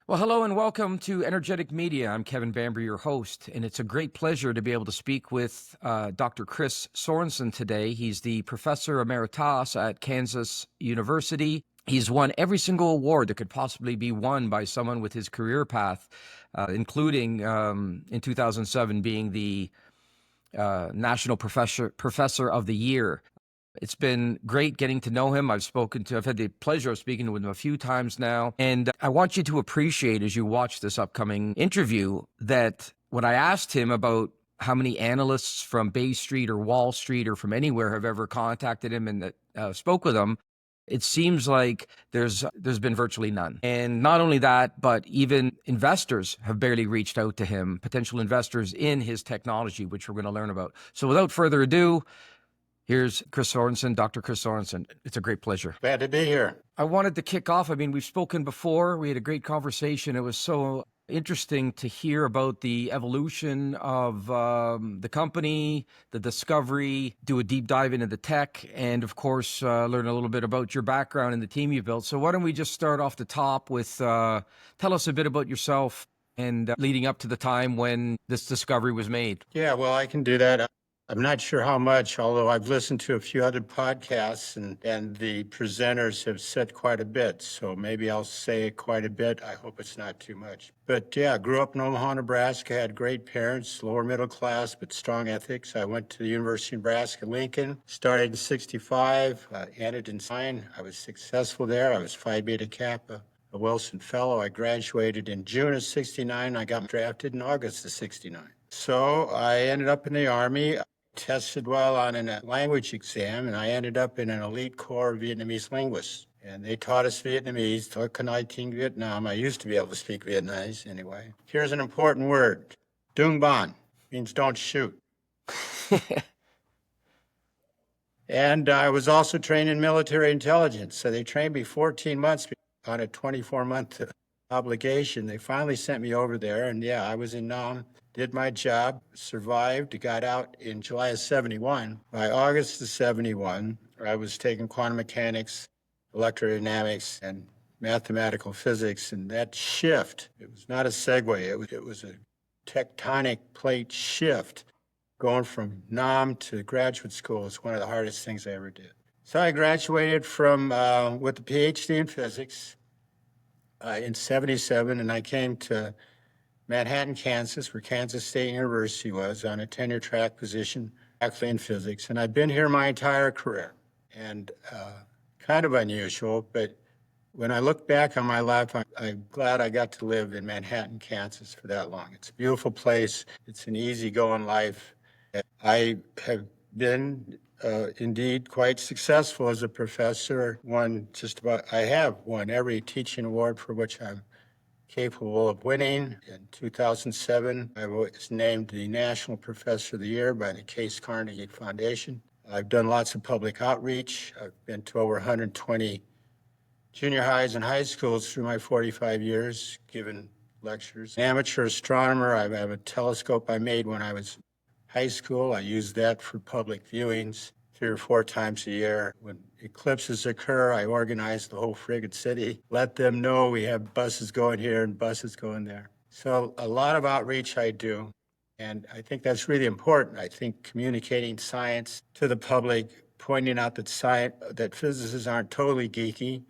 Well, hello and welcome to Energetic Media. I'm Kevin Bamber, your host, and it's a great pleasure to be able to speak with Dr. Chris Sorensen today. He's the professor emeritus at Kansas University. He's won every single award that could possibly be won by someone with his career path, including in 2007 being the National Professor of the Year. It's been great getting to know him. I've had the pleasure of speaking with him a few times now. And I want you to appreciate as you watch this upcoming interview that when I asked him about how many analysts from Bay Street or Wall Street or from anywhere have ever contacted him and spoke with him, it seems like there's been virtually none. And not only that, but even investors have barely reached out to him, potential investors in his technology, which we're going to learn about. So without further ado, here's Chris Sorensen, Dr. Chris Sorensen. It's a great pleasure. Glad to be here. I wanted to kick off. I mean, we've spoken before. We had a great conversation. It was so interesting to hear about the evolution of the company, the discovery, do a deep dive into the tech, and of course, learn a little bit about your background and the team you built. So why don't we just start off the top with tell us a bit about yourself and leading up to the time when this discovery was made. Yeah, well, I can do that. I'm not sure how much, although I've listened to a few other podcasts and the presenters have said quite a bit. So maybe I'll say quite a bit. I hope it's not too much. But yeah, grew up in Omaha, Nebraska, had great parents, lower middle class, but strong ethics. I went to the University of Nebraska-Lincoln, started in 65, ended in 9. I was successful there. I was Phi Beta Kappa, a Wilson Fellow. I graduated in June of 69. I got drafted in August of 69. So I ended up in the Army. Tested well on a language exam, and I ended up in an elite corps of Vietnamese linguists. And they taught us Vietnamese, Toi Can Ting Vietnam. I used to be able to speak Vietnamese anyway. Here's an important word. Dung Ban means don't shoot. And I was also trained in military intelligence. So they trained me 14 months on a 24-month obligation. They finally sent me over there, and yeah, I was in Nam. Did my job, survived, got out in July of 71. By August of 71, I was taking quantum mechanics, electrodynamics, and mathematical physics. And that shift, it was not a segue, it was a tectonic plate shift. Going from NOM to graduate school is one of the hardest things I ever did. So I graduated from with a PhD in physics in 77, and I came to Manhattan, Kansas, where Kansas State University was, on a tenure track position, faculty in physics. And I've been here my entire career. And kind of unusual, but when I look back on my life, I'm glad I got to live in Manhattan, Kansas for that long. It's a beautiful place. It's an easygoing life. I have been indeed quite successful as a professor. I have won every teaching award for which I'm capable of winning. In 2007, I was named the National Professor of the Year by the Case Carnegie Foundation. I've done lots of public outreach. I've been to over 120 junior highs and high schools through my 45 years, given lectures. An amateur astronomer. I have a telescope I made when I was in high school. I use that for public viewings 3 or 4 times a year. When eclipses occur, I organize the whole friggin' city, let them know we have buses going here and buses going there. So a lot of outreach I do, and I think that's really important. I think communicating science to the public, pointing out that physicists aren't totally geeky,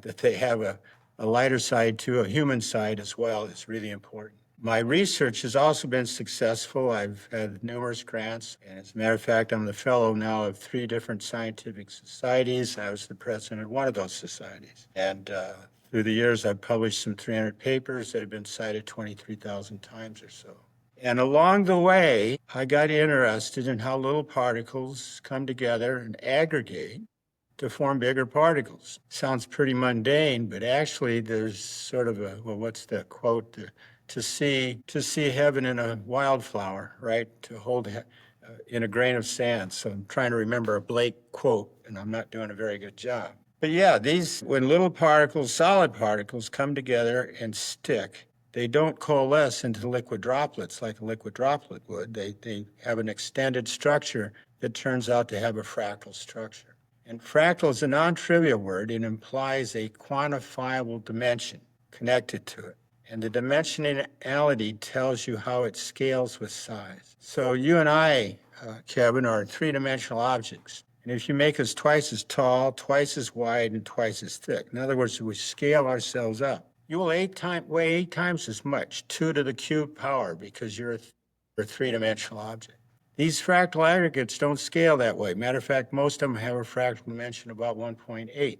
that they have a lighter side too, a human side as well, is really important. My research has also been successful. I've had numerous grants, and as a matter of fact, I'm the fellow now of 3 different scientific societies. I was the president of one of those societies. And through the years, I've published some 300 papers that have been cited 23,000 times or so. And along the way, I got interested in how little particles come together and aggregate to form bigger particles. Sounds pretty mundane, but actually there's sort of what's the quote? To see heaven in a wildflower, right? To hold in a grain of sand. So I'm trying to remember a Blake quote, and I'm not doing a very good job. But yeah, when little particles, solid particles, come together and stick, they don't coalesce into liquid droplets like a liquid droplet would. They have an extended structure that turns out to have a fractal structure. And fractal is a non-trivial word. It implies a quantifiable dimension connected to it. And the dimensionality tells you how it scales with size. So you and I, Kevin, are three-dimensional objects. And if you make us twice as tall, twice as wide, and twice as thick, in other words, we scale ourselves up, you will weigh 8 times as much, 2 to the cubed power, because you're a three-dimensional object. These fractal aggregates don't scale that way. Matter of fact, most of them have a fractal dimension about 1.8.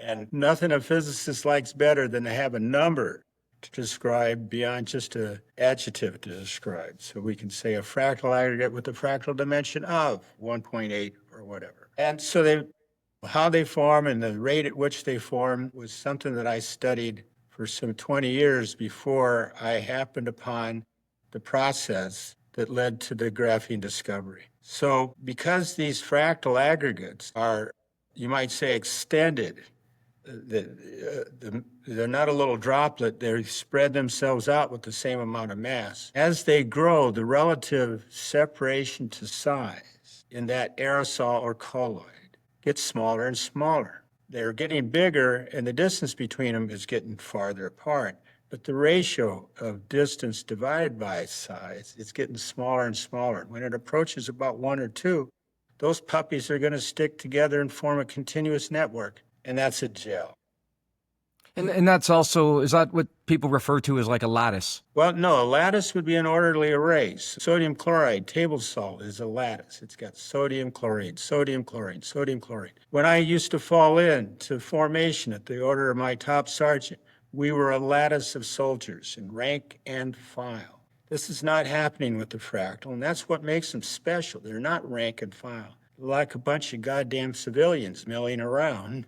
And nothing a physicist likes better than to have a number to describe beyond just an adjective to describe. So we can say a fractal aggregate with a fractal dimension of 1.8 or whatever. And so how they form and the rate at which they form was something that I studied for some 20 years before I happened upon the process that led to the graphene discovery. So because these fractal aggregates are, you might say, extended, they're not a little droplet, they spread themselves out with the same amount of mass. As they grow, the relative separation to size in that aerosol or colloid gets smaller and smaller. They're getting bigger, and the distance between them is getting farther apart. But the ratio of distance divided by size is getting smaller and smaller. When it approaches about 1 or 2, those puppies are going to stick together and form a continuous network, and that's a gel. And that's also, is that what people refer to as like a lattice? Well, no, a lattice would be an orderly array. Sodium chloride, table salt, is a lattice. It's got sodium chloride, sodium chloride, sodium chloride. When I used to fall into formation at the order of my top sergeant, we were a lattice of soldiers in rank and file. This is not happening with the fractal, and that's what makes them special. They're not rank and file. They're like a bunch of goddamn civilians milling around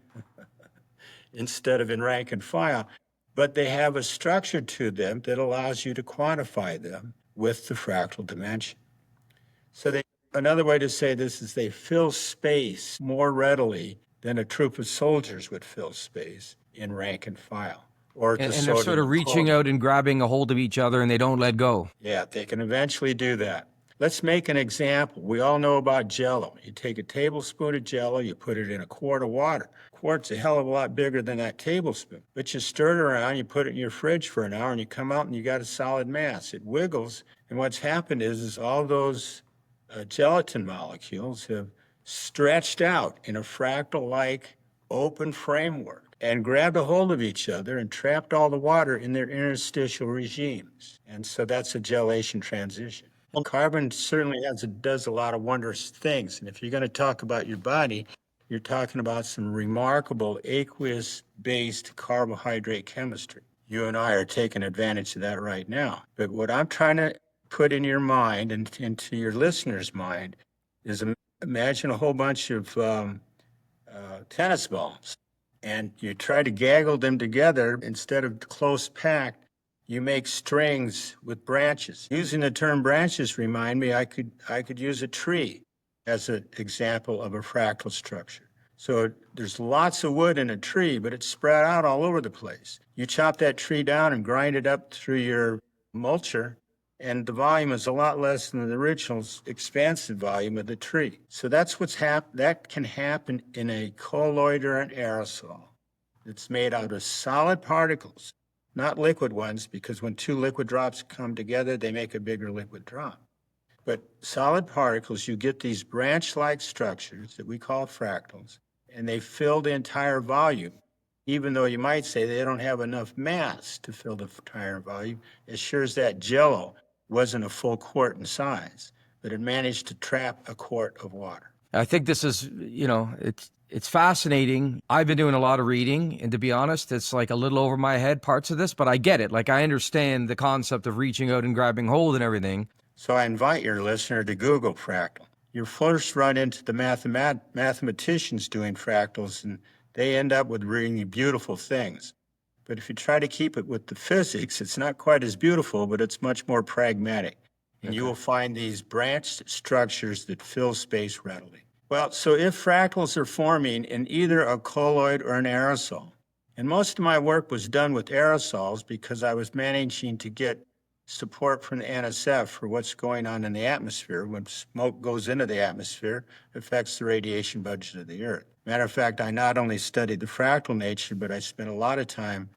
instead of in rank and file. But they have a structure to them that allows you to quantify them with the fractal dimension. So another way to say this is they fill space more readily than a troop of soldiers would fill space in rank and file. And they're sort of reaching out and grabbing a hold of each other, and they don't let go. Yeah, they can eventually do that. Let's make an example. We all know about Jell-O. You take a tablespoon of Jell-O, you put it in a quart of water. Quart's a hell of a lot bigger than that tablespoon. But you stir it around, you put it in your fridge for an hour, and you come out and you got a solid mass. It wiggles, and what's happened is all those gelatin molecules have stretched out in a fractal-like open framework and grabbed a hold of each other and trapped all the water in their interstitial regimes. And so that's a gelation transition. Well, carbon certainly does a lot of wondrous things. And if you're going to talk about your body, you're talking about some remarkable aqueous-based carbohydrate chemistry. You and I are taking advantage of that right now. But what I'm trying to put in your mind and into your listener's mind is imagine a whole bunch of tennis balls, and you try to gaggle them together. Instead of close packed, you make strings with branches. Using the term branches remind me I could use a tree as an example of a fractal structure. So there's lots of wood in a tree, but it's spread out all over the place. You chop that tree down and grind it up through your mulcher, and the volume is a lot less than the original expansive volume of the tree. So that's that can happen in a colloid or an aerosol. It's made out of solid particles, not liquid ones, because when 2 liquid drops come together, they make a bigger liquid drop. But solid particles, you get these branch-like structures that we call fractals, and they fill the entire volume, even though you might say they don't have enough mass to fill the entire volume. As sure as that Jell-O wasn't a full quart in size, but it managed to trap a quart of water. I think this is, it's fascinating. I've been doing a lot of reading, and to be honest, it's like a little over my head, parts of this, but I get it. Like, I understand the concept of reaching out and grabbing hold and everything. So I invite your listener to Google fractal. You first run into the mathematicians doing fractals, and they end up with really beautiful things. But if you try to keep it with the physics, it's not quite as beautiful, but it's much more pragmatic. And you will find these branched structures that fill space readily. Well, so if fractals are forming in either a colloid or an aerosol, and most of my work was done with aerosols because I was managing to get support from the NSF for what's going on in the atmosphere. When smoke goes into the atmosphere, it affects the radiation budget of the Earth. Matter of fact, I not only studied the fractal nature, but I spent a lot of time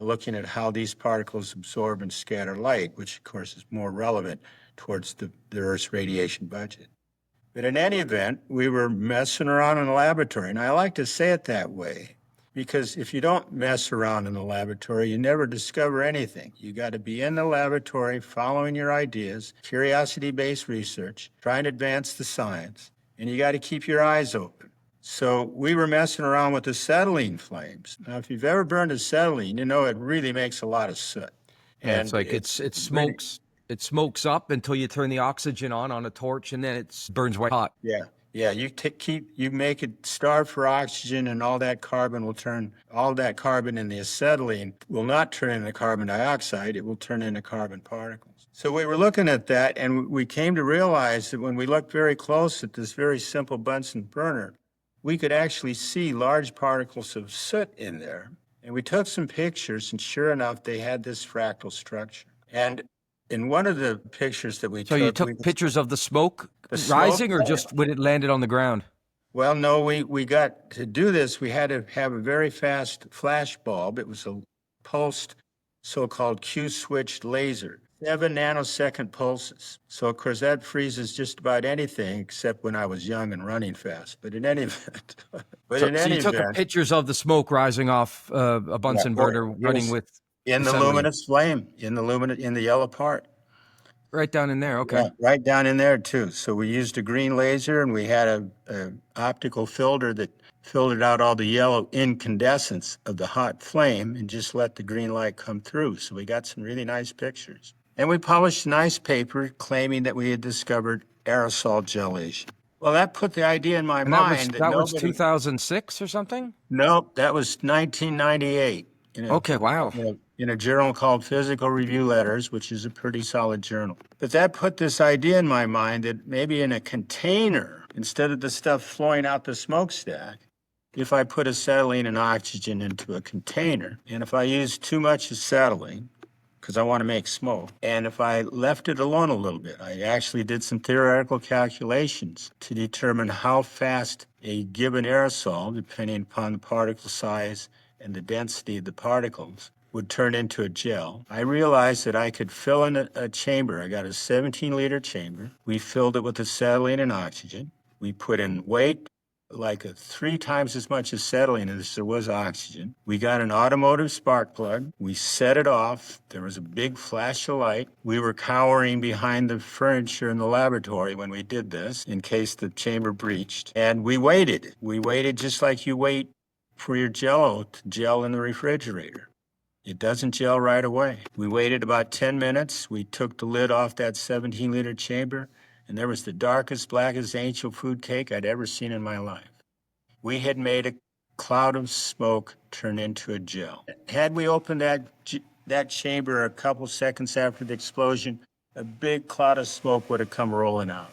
looking at how these particles absorb and scatter light, which of course is more relevant towards the Earth's radiation budget. But in any event, we were messing around in the laboratory. And I like to say it that way because if you don't mess around in the laboratory, you never discover anything. You got to be in the laboratory following your ideas, curiosity-based research, trying to advance the science, and you got to keep your eyes open. So we were messing around with acetylene flames. Now, if you've ever burned acetylene, you know it really makes a lot of soot. Yeah, it's like it smokes. It smokes up until you turn the oxygen on a torch, and then it burns white hot. Yeah. You make it starve for oxygen, and all that carbon in the acetylene will not turn into carbon dioxide. It will turn into carbon particles. So we were looking at that, and we came to realize that when we looked very close at this very simple Bunsen burner, we could actually see large particles of soot in there. And we took some pictures, and sure enough, they had this fractal structure. And in one of the pictures that we took... So you took pictures of the smoke rising, or just when it landed on the ground? Well, no, we got to do this. We had to have a very fast flash bulb. It was a pulsed, so-called Q-switched laser, 7 nanosecond pulses. So, of course, that freezes just about anything except when I was young and running fast. But in any event... So you took pictures of the smoke rising off a Bunsen burner running with... In the luminous flame, in the yellow part. Right down in there, okay. Yeah, right down in there, too. So we used a green laser, and we had an optical filter that filtered out all the yellow incandescence of the hot flame and just let the green light come through. So we got some really nice pictures. And we published a nice paper claiming that we had discovered aerosol gelation. Well, that put the idea in my mind. That was 2006 or something? Nope, that was 1998. Okay, wow. In a journal called Physical Review Letters, which is a pretty solid journal. But that put this idea in my mind that maybe in a container, instead of the stuff flowing out the smokestack, if I put acetylene and oxygen into a container, and if I use too much acetylene, because I want to make smoke, and if I left it alone a little bit, I actually did some theoretical calculations to determine how fast a given aerosol, depending upon the particle size and the density of the particles, would turn into a gel. I realized that I could fill in a chamber. I got a 17-liter chamber. We filled it with acetylene and oxygen. We put in weight, like 3 times as much acetylene as there was oxygen. We got an automotive spark plug. We set it off. There was a big flash of light. We were cowering behind the furniture in the laboratory when we did this, in case the chamber breached. And we waited. We waited just like you wait for your Jell-O to gel in the refrigerator. It doesn't gel right away. We waited about 10 minutes. We took the lid off that 17-liter chamber, and there was the darkest, blackest angel food cake I'd ever seen in my life. We had made a cloud of smoke turn into a gel. Had we opened that chamber a couple seconds after the explosion, a big cloud of smoke would have come rolling out.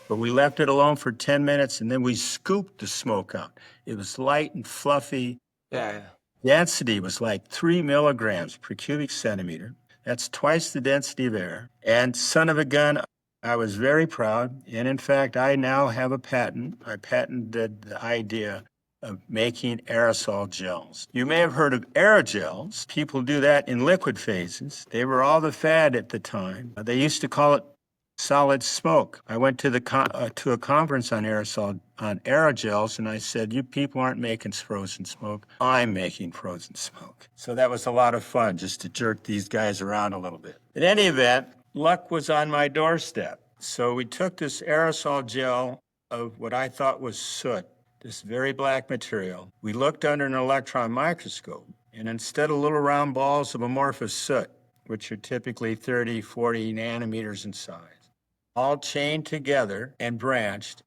But we left it alone for 10 minutes, and then we scooped the smoke out. It was light and fluffy. Yeah. Density was like 3 milligrams per cubic centimeter. That's twice the density of air. And son of a gun, I was very proud. And in fact, I now have a patent. I patented the idea of making aerosol gels. You may have heard of aerogels. People do that in liquid phases. They were all the fad at the time. They used to call it solid smoke. I went to a conference on aerogels, and I said, "You people aren't making frozen smoke. I'm making frozen smoke." So that was a lot of fun, just to jerk these guys around a little bit. In any event, luck was on my doorstep. So we took this aerosol gel of what I thought was soot, this very black material. We looked under an electron microscope, and instead of little round balls of amorphous soot, which are typically 30, 40 nanometers in size, all chained together and branched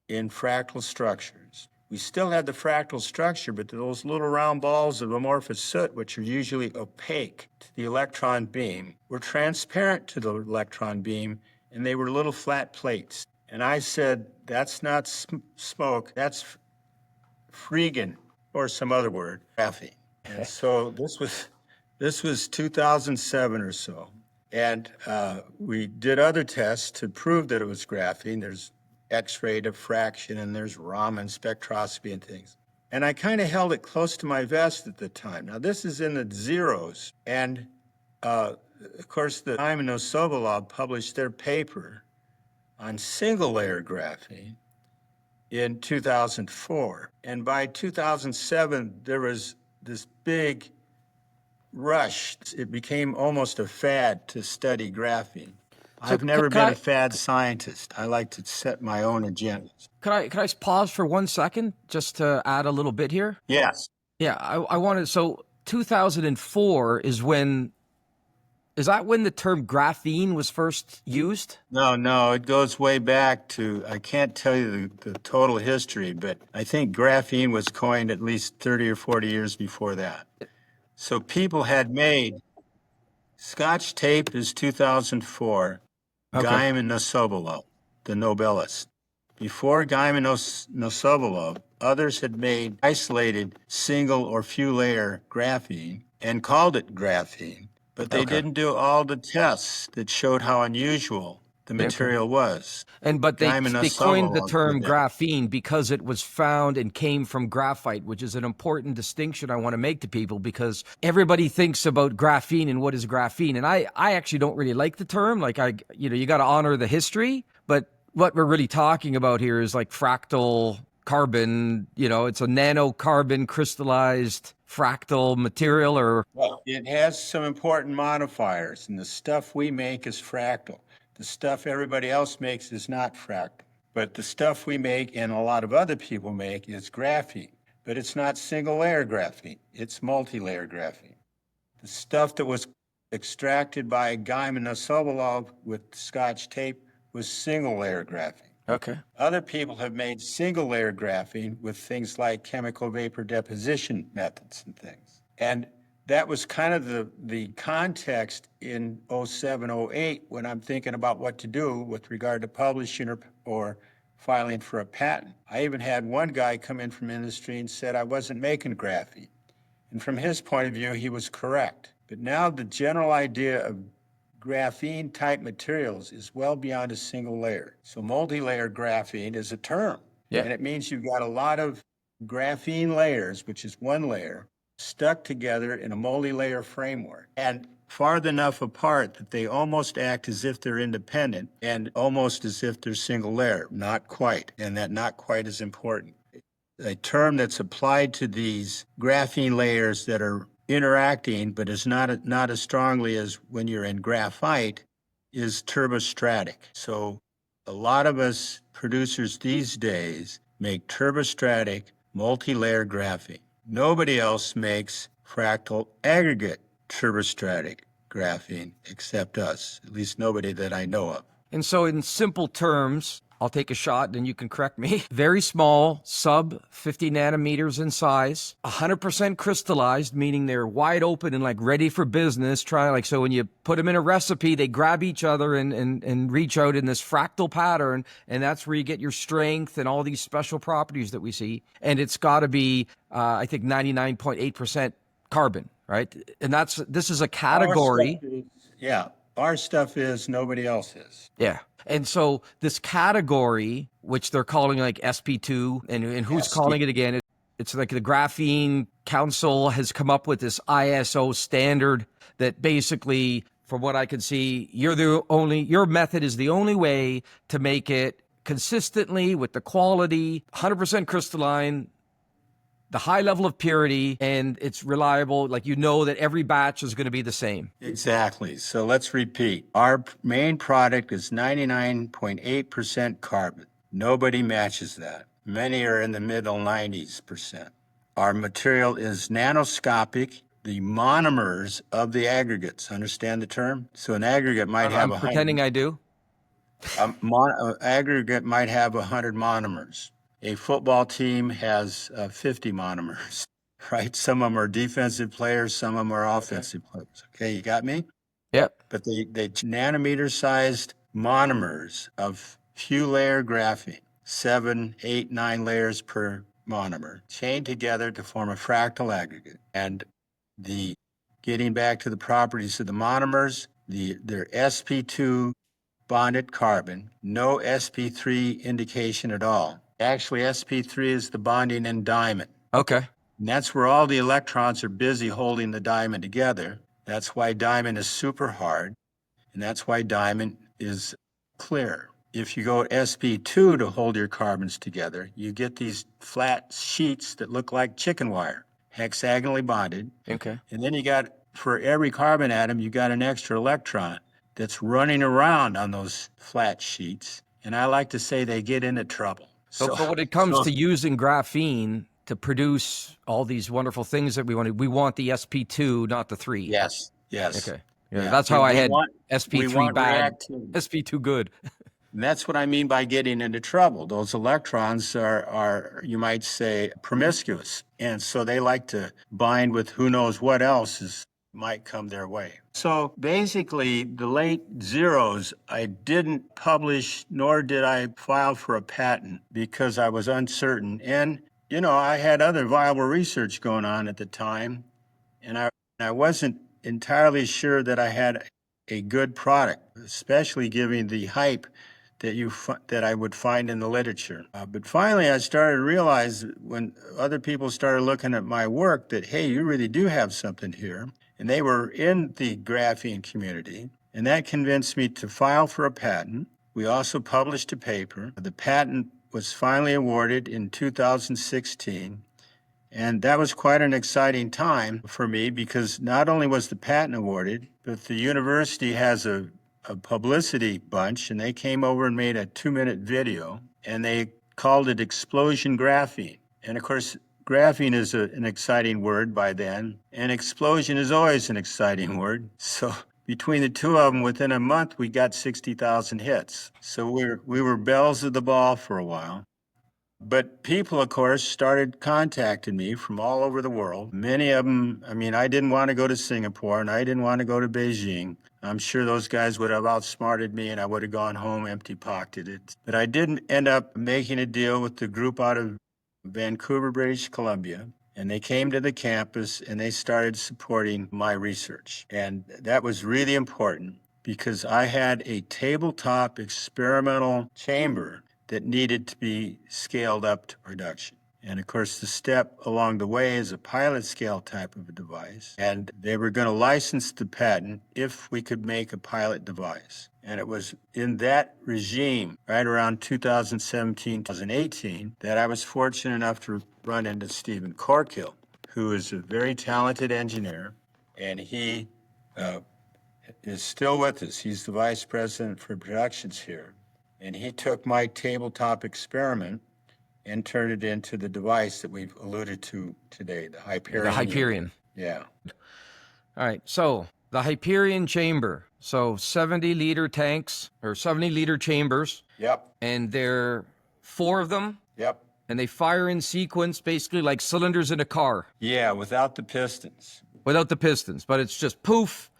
in fractal structures. We still had the fractal structure, but those little round balls of amorphous soot, which are usually opaque to the electron beam, were transparent to the electron beam, and they were little flat plates. And I said, that's not smoke, that's freegan, or some other word, graphene. And so this was 2007 or so. And we did other tests to prove that it was graphene. There's X-ray diffraction, and there's Raman spectroscopy and things. And I kind of held it close to my vest at the time. Now, this is in the zeros. And of course, the Diamond Sobolov published their paper on single layer graphene in 2004. And by 2007, there was this big rush. It became almost a fad to study graphene. I've never been a fad scientist. I like to set my own agendas. Can I pause for 1 second just to add a little bit here? Yes. Yeah, I wanted, so 2004 is that when the term graphene was first used? No, it goes way back to, I can't tell you the total history, but I think graphene was coined at least 30 or 40 years before that. So people had made, Scotch tape is 2004, Okay. Gaiman Sobolov, the Nobelist. Before Gaiman Sobolov, others had made isolated single or few layer graphene and called it graphene, but they didn't do all the tests that showed how unusual the material was. But they coined the Sobolov term did that. graphene because it was found and came from graphite, which is an important distinction I want to make to people, because everybody thinks about graphene and what is graphene. And I actually don't really like the term. Like, you got to honor the history, but what we're really talking about here is like fractal carbon, it's a nanocarbon crystallized fractal material, or... Well, it has some important modifiers, and the stuff we make is fractal. The stuff everybody else makes is not fractal. But the stuff we make and a lot of other people make is graphene. But it's not single layer graphene, it's multi-layer graphene. The stuff that was extracted by Gaiman Sobolov with Scotch tape was single layer graphene. Okay. Other people have made single layer graphene with things like chemical vapor deposition methods and things. And that was kind of the context in 07, 08 when I'm thinking about what to do with regard to publishing or filing for a patent. I even had one guy come in from industry and said I wasn't making graphene. And from his point of view, he was correct. But now the general idea of graphene type materials is well beyond a single layer. So multi-layer graphene is a term. Yeah. And it means you've got a lot of graphene layers, which is one layer, stuck together in a multi-layer framework and far enough apart that they almost act as if they're independent and almost as if they're single layer. Not quite. And that not quite is important. A term that's applied to these graphene layers that are interacting, but is not as strongly as when you're in graphite, is turbostratic. So a lot of us producers these days make turbostratic multi-layer graphene. Nobody else makes fractal aggregate turbostratic graphene except us, at least nobody that I know of. And so in simple terms, I'll take a shot and you can correct me. Very small, sub 50 nanometers in size, 100% crystallized, meaning they're wide open and like ready for business. So when you put them in a recipe, they grab each other and reach out in this fractal pattern. And that's where you get your strength and all these special properties that we see. And it's got to be, I think, 99.8% carbon, right? And this is a category. Our stuff is, nobody else is. Yeah. And so this category, which they're calling like SP2, and who's calling it again? It's like the Graphene Council has come up with this ISO standard that basically, from what I can see, your method is the only way to make it consistently with the quality, 100% crystalline, the high level of purity, and it's reliable. Like, that every batch is going to be the same. Exactly. So let's repeat. Our main product is 99.8% carbon. Nobody matches that. Many are in the middle 90s%. Our material is nanoscopic. The monomers of the aggregates, understand the term? So an aggregate might have I'm pretending I do. An aggregate might have 100 monomers. A football team has 50 monomers, right? Some of them are defensive players, some of them are offensive players. Okay, you got me? Yep. But the nanometer-sized monomers of few layer graphene, 7, 8, 9 layers per monomer, chained together to form a fractal aggregate. And getting back to the properties of the monomers, they're sp2 bonded carbon, no sp3 indication at all. Actually, sp3 is the bonding in diamond. Okay. And that's where all the electrons are busy holding the diamond together. That's why diamond is super hard, and that's why diamond is clear. If you go sp2 to hold your carbons together, you get these flat sheets that look like chicken wire, hexagonally bonded. Okay. And then you got, for every carbon atom, you got an extra electron that's running around on those flat sheets. And I like to say they get into trouble. So when it comes to using graphene to produce all these wonderful things that we want the sp2, not the 3. Yes, yes. Okay. Yeah, Yeah. that's how I had we sp3 want bad, reactivity. sp2 good. And that's what I mean by getting into trouble. Those electrons are, you might say, promiscuous. And so they like to bind with who knows what else might come their way. So basically, the late zeros, I didn't publish nor did I file for a patent because I was uncertain. And, you know, I had other viable research going on at the time, and I wasn't entirely sure that I had a good product, especially given the hype that I would find in the literature. But finally, I started to realize when other people started looking at my work that, hey, you really do have something here. And they were in the graphene community. And that convinced me to file for a patent. We also published a paper. The patent was finally awarded in 2016. And that was quite an exciting time for me because not only was the patent awarded, but the university has a publicity bunch, and they came over and made a 2-minute video, and they called it Explosion Graphene. And of course, graphene is an exciting word by then, and explosion is always an exciting word. So between the two of them, within a month, we got 60,000 hits. So we were bells of the ball for a while. But people, of course, started contacting me from all over the world. Many of them, I mean, I didn't want to go to Singapore and I didn't want to go to Beijing. I'm sure those guys would have outsmarted me and I would have gone home empty-pocketed. But I did end up making a deal with the group out of Vancouver, British Columbia. And they came to the campus and they started supporting my research. And that was really important because I had a tabletop experimental chamber that needed to be scaled up to production. And of course, the step along the way is a pilot scale type of a device. And they were going to license the patent if we could make a pilot device. And it was in that regime, right around 2017, 2018, that I was fortunate enough to run into Stephen Corkill, who is a very talented engineer. And he is still with us. He's the vice president for productions here. And he took my tabletop experiment and turned it into the device that we've alluded to today, the Hyperion. The Hyperion. Yeah. All right. So the Hyperion chamber. So 70-liter tanks or 70-liter chambers. Yep. And there are 4 of them. Yep. And they fire in sequence, basically like cylinders in a car. Yeah, without the pistons. Without the pistons. But it's just poof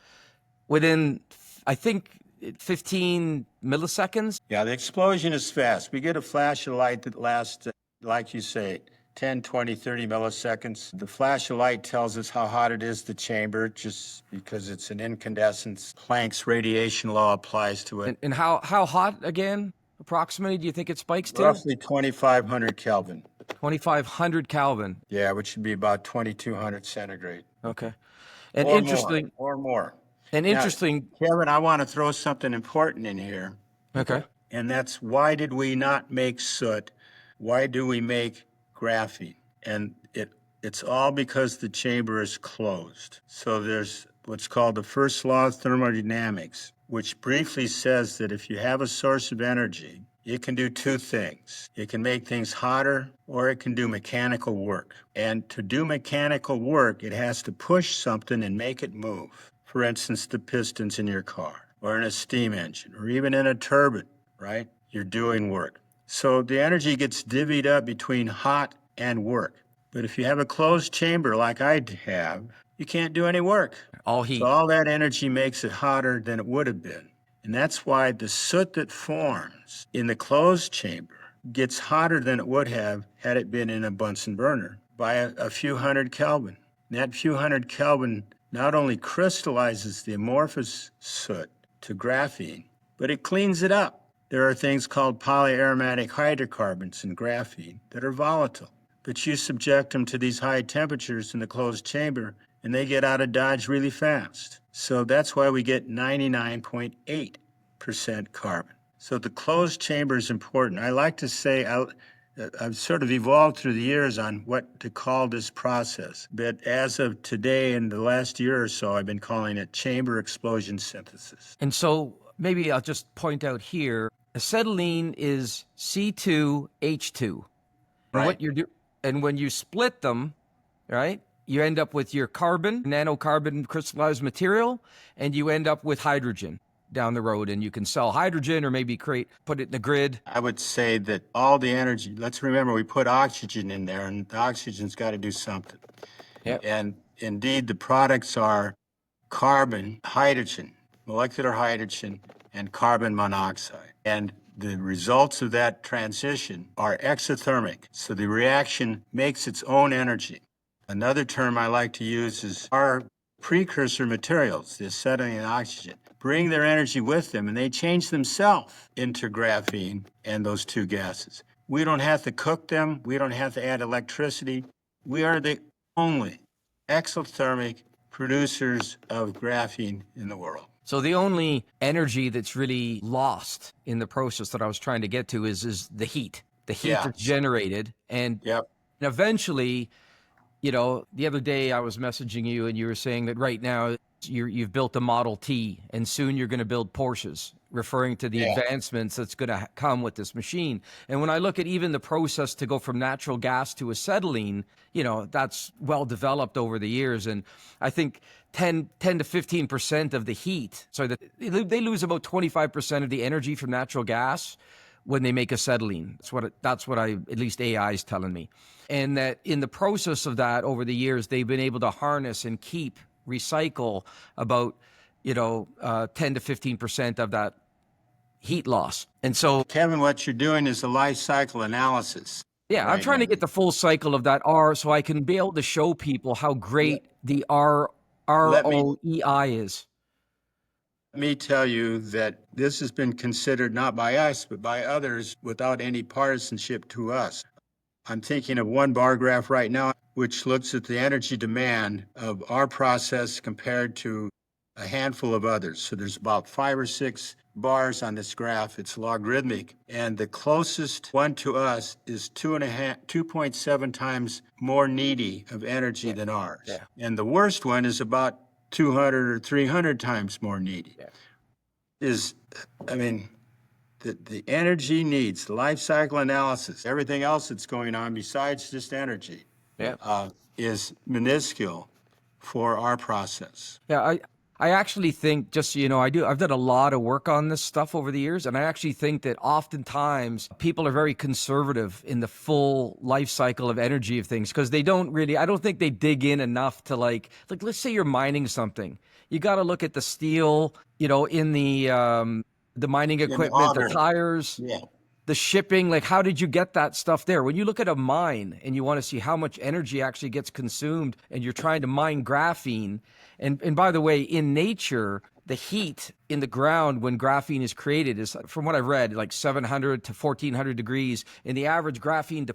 within, I think, 15 milliseconds. Yeah, the explosion is fast. We get a flash of light that lasts, like you say, 10, 20, 30 milliseconds. The flash of light tells us how hot it is, the chamber, just because it's an incandescence. Planck's radiation law applies to it. And how hot, again, approximately, do you think it spikes to? Roughly 2,500 Kelvin. 2,500 Kelvin. Yeah, which would be about 2,200 centigrade. Okay. And Or interesting. More, or more. And interesting. Now, Kevin, I want to throw something important in here. Okay. And that's, why did we not make soot? Why do we make graphene? And it's all because the chamber is closed. So there's what's called the first law of thermodynamics, which briefly says that if you have a source of energy, it can do 2 things. It can make things hotter, or it can do mechanical work. And to do mechanical work, it has to push something and make it move. For instance, the pistons in your car, or in a steam engine, or even in a turbine, right? You're doing work. So the energy gets divvied up between hot and work. But if you have a closed chamber like I have, you can't do any work. All heat. So all that energy makes it hotter than it would have been. And that's why the soot that forms in the closed chamber gets hotter than it would have had it been in a Bunsen burner by a few hundred Kelvin. And that few hundred Kelvin not only crystallizes the amorphous soot to graphene, but it cleans it up. There are things called polyaromatic hydrocarbons in graphene that are volatile. but you subject them to these high temperatures in the closed chamber, and they get out of Dodge really fast. So that's why we get 99.8% carbon. So the closed chamber is important. I like to say I've sort of evolved through the years on what to call this process. But as of today, in the last year or so, I've been calling it chamber explosion synthesis. And so maybe I'll just point out here, acetylene is C2H2. And Right. what you're doing, and when you split them, right, you end up with your carbon, nanocarbon crystallized material, and you end up with hydrogen down the road. And you can sell hydrogen or maybe put it in the grid. I would say that all the energy, let's remember we put oxygen in there, and the oxygen's got to do something. Yep. And indeed, the products are carbon, hydrogen, molecular hydrogen, and carbon monoxide. And the results of that transition are exothermic. So the reaction makes its own energy. Another term I like to use is our precursor materials, the acetylene and oxygen, bring their energy with them, and they change themselves into graphene and those two gases. We don't have to cook them. We don't have to add electricity. We are the only exothermic producers of graphene in the world. So the only energy that's really lost in the process that I was trying to get to is the heat that's generated. And eventually, you know, the other day I was messaging you and you were saying that right now you've built a Model T and soon you're going to build Porsches, referring to the advancements that's going to come with this machine. And when I look at even the process to go from natural gas to acetylene, you know, that's well developed over the years. And I think 10 to 15% of the heat, so that they lose about 25% of the energy from natural gas when they make acetylene. That's what at least AI is telling me. And that in the process of that over the years, they've been able to harness and recycle about, 10 to 15% of that heat loss. And so, Kevin, what you're doing is a life cycle analysis. Yeah, I'm trying to get the full cycle of that R so I can be able to show people how great the ROEI is. Let me tell you that this has been considered not by us, but by others without any partisanship to us. I'm thinking of one bar graph right now, which looks at the energy demand of our process compared to a handful of others. So there's about 5 or 6 bars on this graph. It's logarithmic. And the closest one to us is 2.7 times more needy of energy than ours. Yeah. And the worst one is about 200 or 300 times more needy. The energy needs, the life cycle analysis, everything else that's going on besides just energy is minuscule for our process. Yeah, I actually think, just so you know, I've done a lot of work on this stuff over the years, and I actually think that oftentimes people are very conservative in the full life cycle of energy of things because I don't think they dig in enough to like let's say you're mining something. You got to look at the steel, in the mining equipment, the tires, the shipping, like how did you get that stuff there? When you look at a mine and you want to see how much energy actually gets consumed and you're trying to mine graphene, and by the way, in nature, the heat in the ground when graphene is created is, from what I've read, like 700 to 1400 degrees. And the average graphite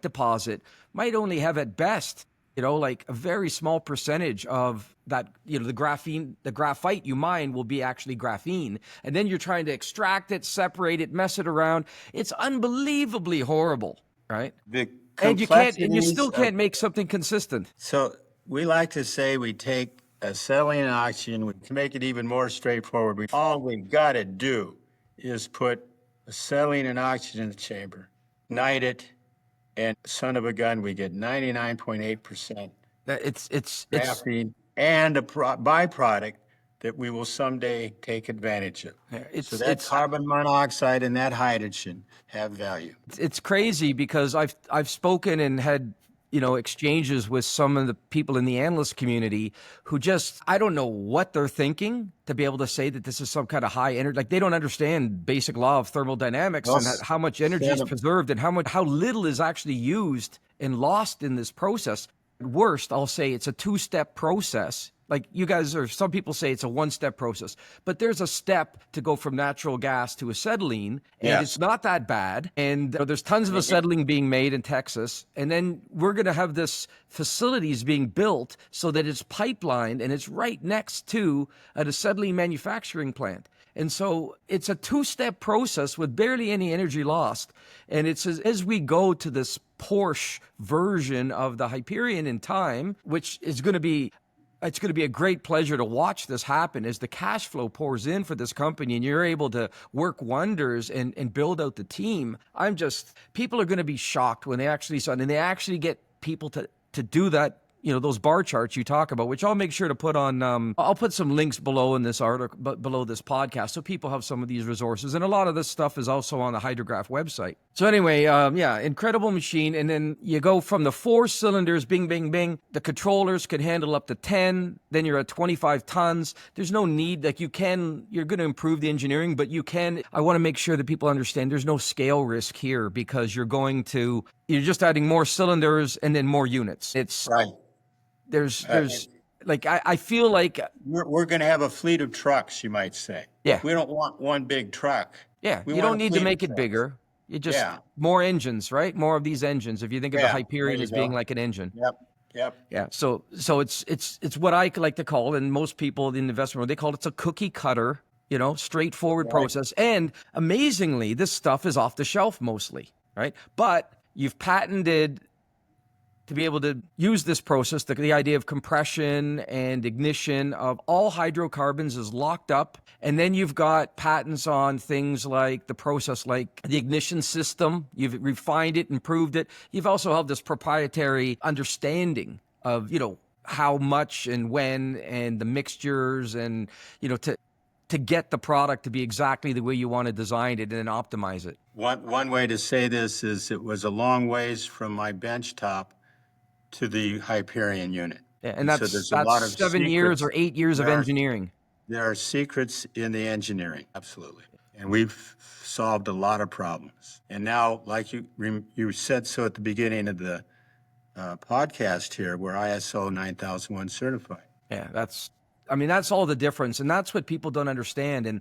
deposit might only have at best, like a very small percentage of that, the graphite you mine will be actually graphene. And then you're trying to extract it, separate it, mess it around. It's unbelievably horrible, right? And you still can't make something consistent. So we like to say we take acetylene and oxygen to make it even more straightforward. All we got to do is put acetylene and oxygen in the chamber, ignite it, and son of a gun, we get 99.8% graphene and a byproduct that we will someday take advantage of. So that carbon monoxide and that hydrogen have value. It's crazy because I've spoken and had exchanges with some of the people in the analyst community who I don't know what they're thinking to be able to say that this is some kind of high energy. Like they don't understand basic law of thermodynamics and how much energy is preserved and how little is actually used and lost in this process. At worst, I'll say it's a 2-step process. like you guys are, some people say it's a one-step process, but there's a step to go from natural gas to acetylene, and it's not that bad. And there's tons of acetylene being made in Texas. And then we're going to have this facilities being built so that it's pipelined and it's right next to an acetylene manufacturing plant. And so it's a two-step process with barely any energy lost. And it's as we go to this Porsche version of the Hyperion in time, which is going to be, it's going to be a great pleasure to watch this happen as the cash flow pours in for this company and you're able to work wonders and build out the team. People are going to be shocked when they actually saw it, and they actually get people to do that. Those bar charts you talk about, which I'll make sure to put on, I'll put some links below in this article, but below this podcast, so people have some of these resources. And a lot of this stuff is also on the Hydrograph website. So anyway, incredible machine. And then you go from the 4 cylinders, bing, bing, bing. The controllers can handle up to 10. Then you're at 25 tons. There's no need, you're going to improve the engineering, but I want to make sure that people understand there's no scale risk here, because you're just adding more cylinders and then more units. It's right. I feel like we're going to have a fleet of trucks, you might say. Yeah. We don't want one big truck. Yeah. You don't need to make it bigger. You just more engines, right? More of these engines. If you think of the Hyperion as being like an engine. Yep. Yeah. So it's what I like to call, and most people in the investment world, they call it a cookie cutter, straightforward process. And amazingly, this stuff is off the shelf mostly, right? But you've patented to be able to use this process, the idea of compression and ignition of all hydrocarbons is locked up. And then you've got patents on things like the process, like the ignition system. You've refined it, improved it. You've also held this proprietary understanding of, how much and when and the mixtures and, to get the product to be exactly the way you want to design it and then optimize it. One way to say this is it was a long ways from my bench top to the Hyperion unit. Yeah, and that's a lot of 7 years or 8 years of engineering. There are secrets in the engineering, absolutely. And we've solved a lot of problems. And now, like you said so at the beginning of the podcast here, we're ISO 9001 certified. Yeah, that's all the difference. And that's what people don't understand. And,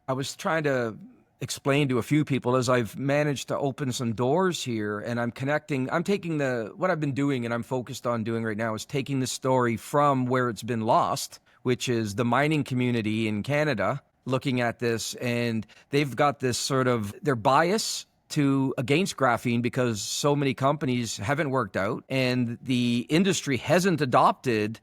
I was trying to explain to a few people as I've managed to open some doors here, and I'm taking what I've been doing and I'm focused on doing right now is taking the story from where it's been lost, which is the mining community in Canada, looking at this, and they've got this sort of their bias against graphene because so many companies haven't worked out and the industry hasn't adopted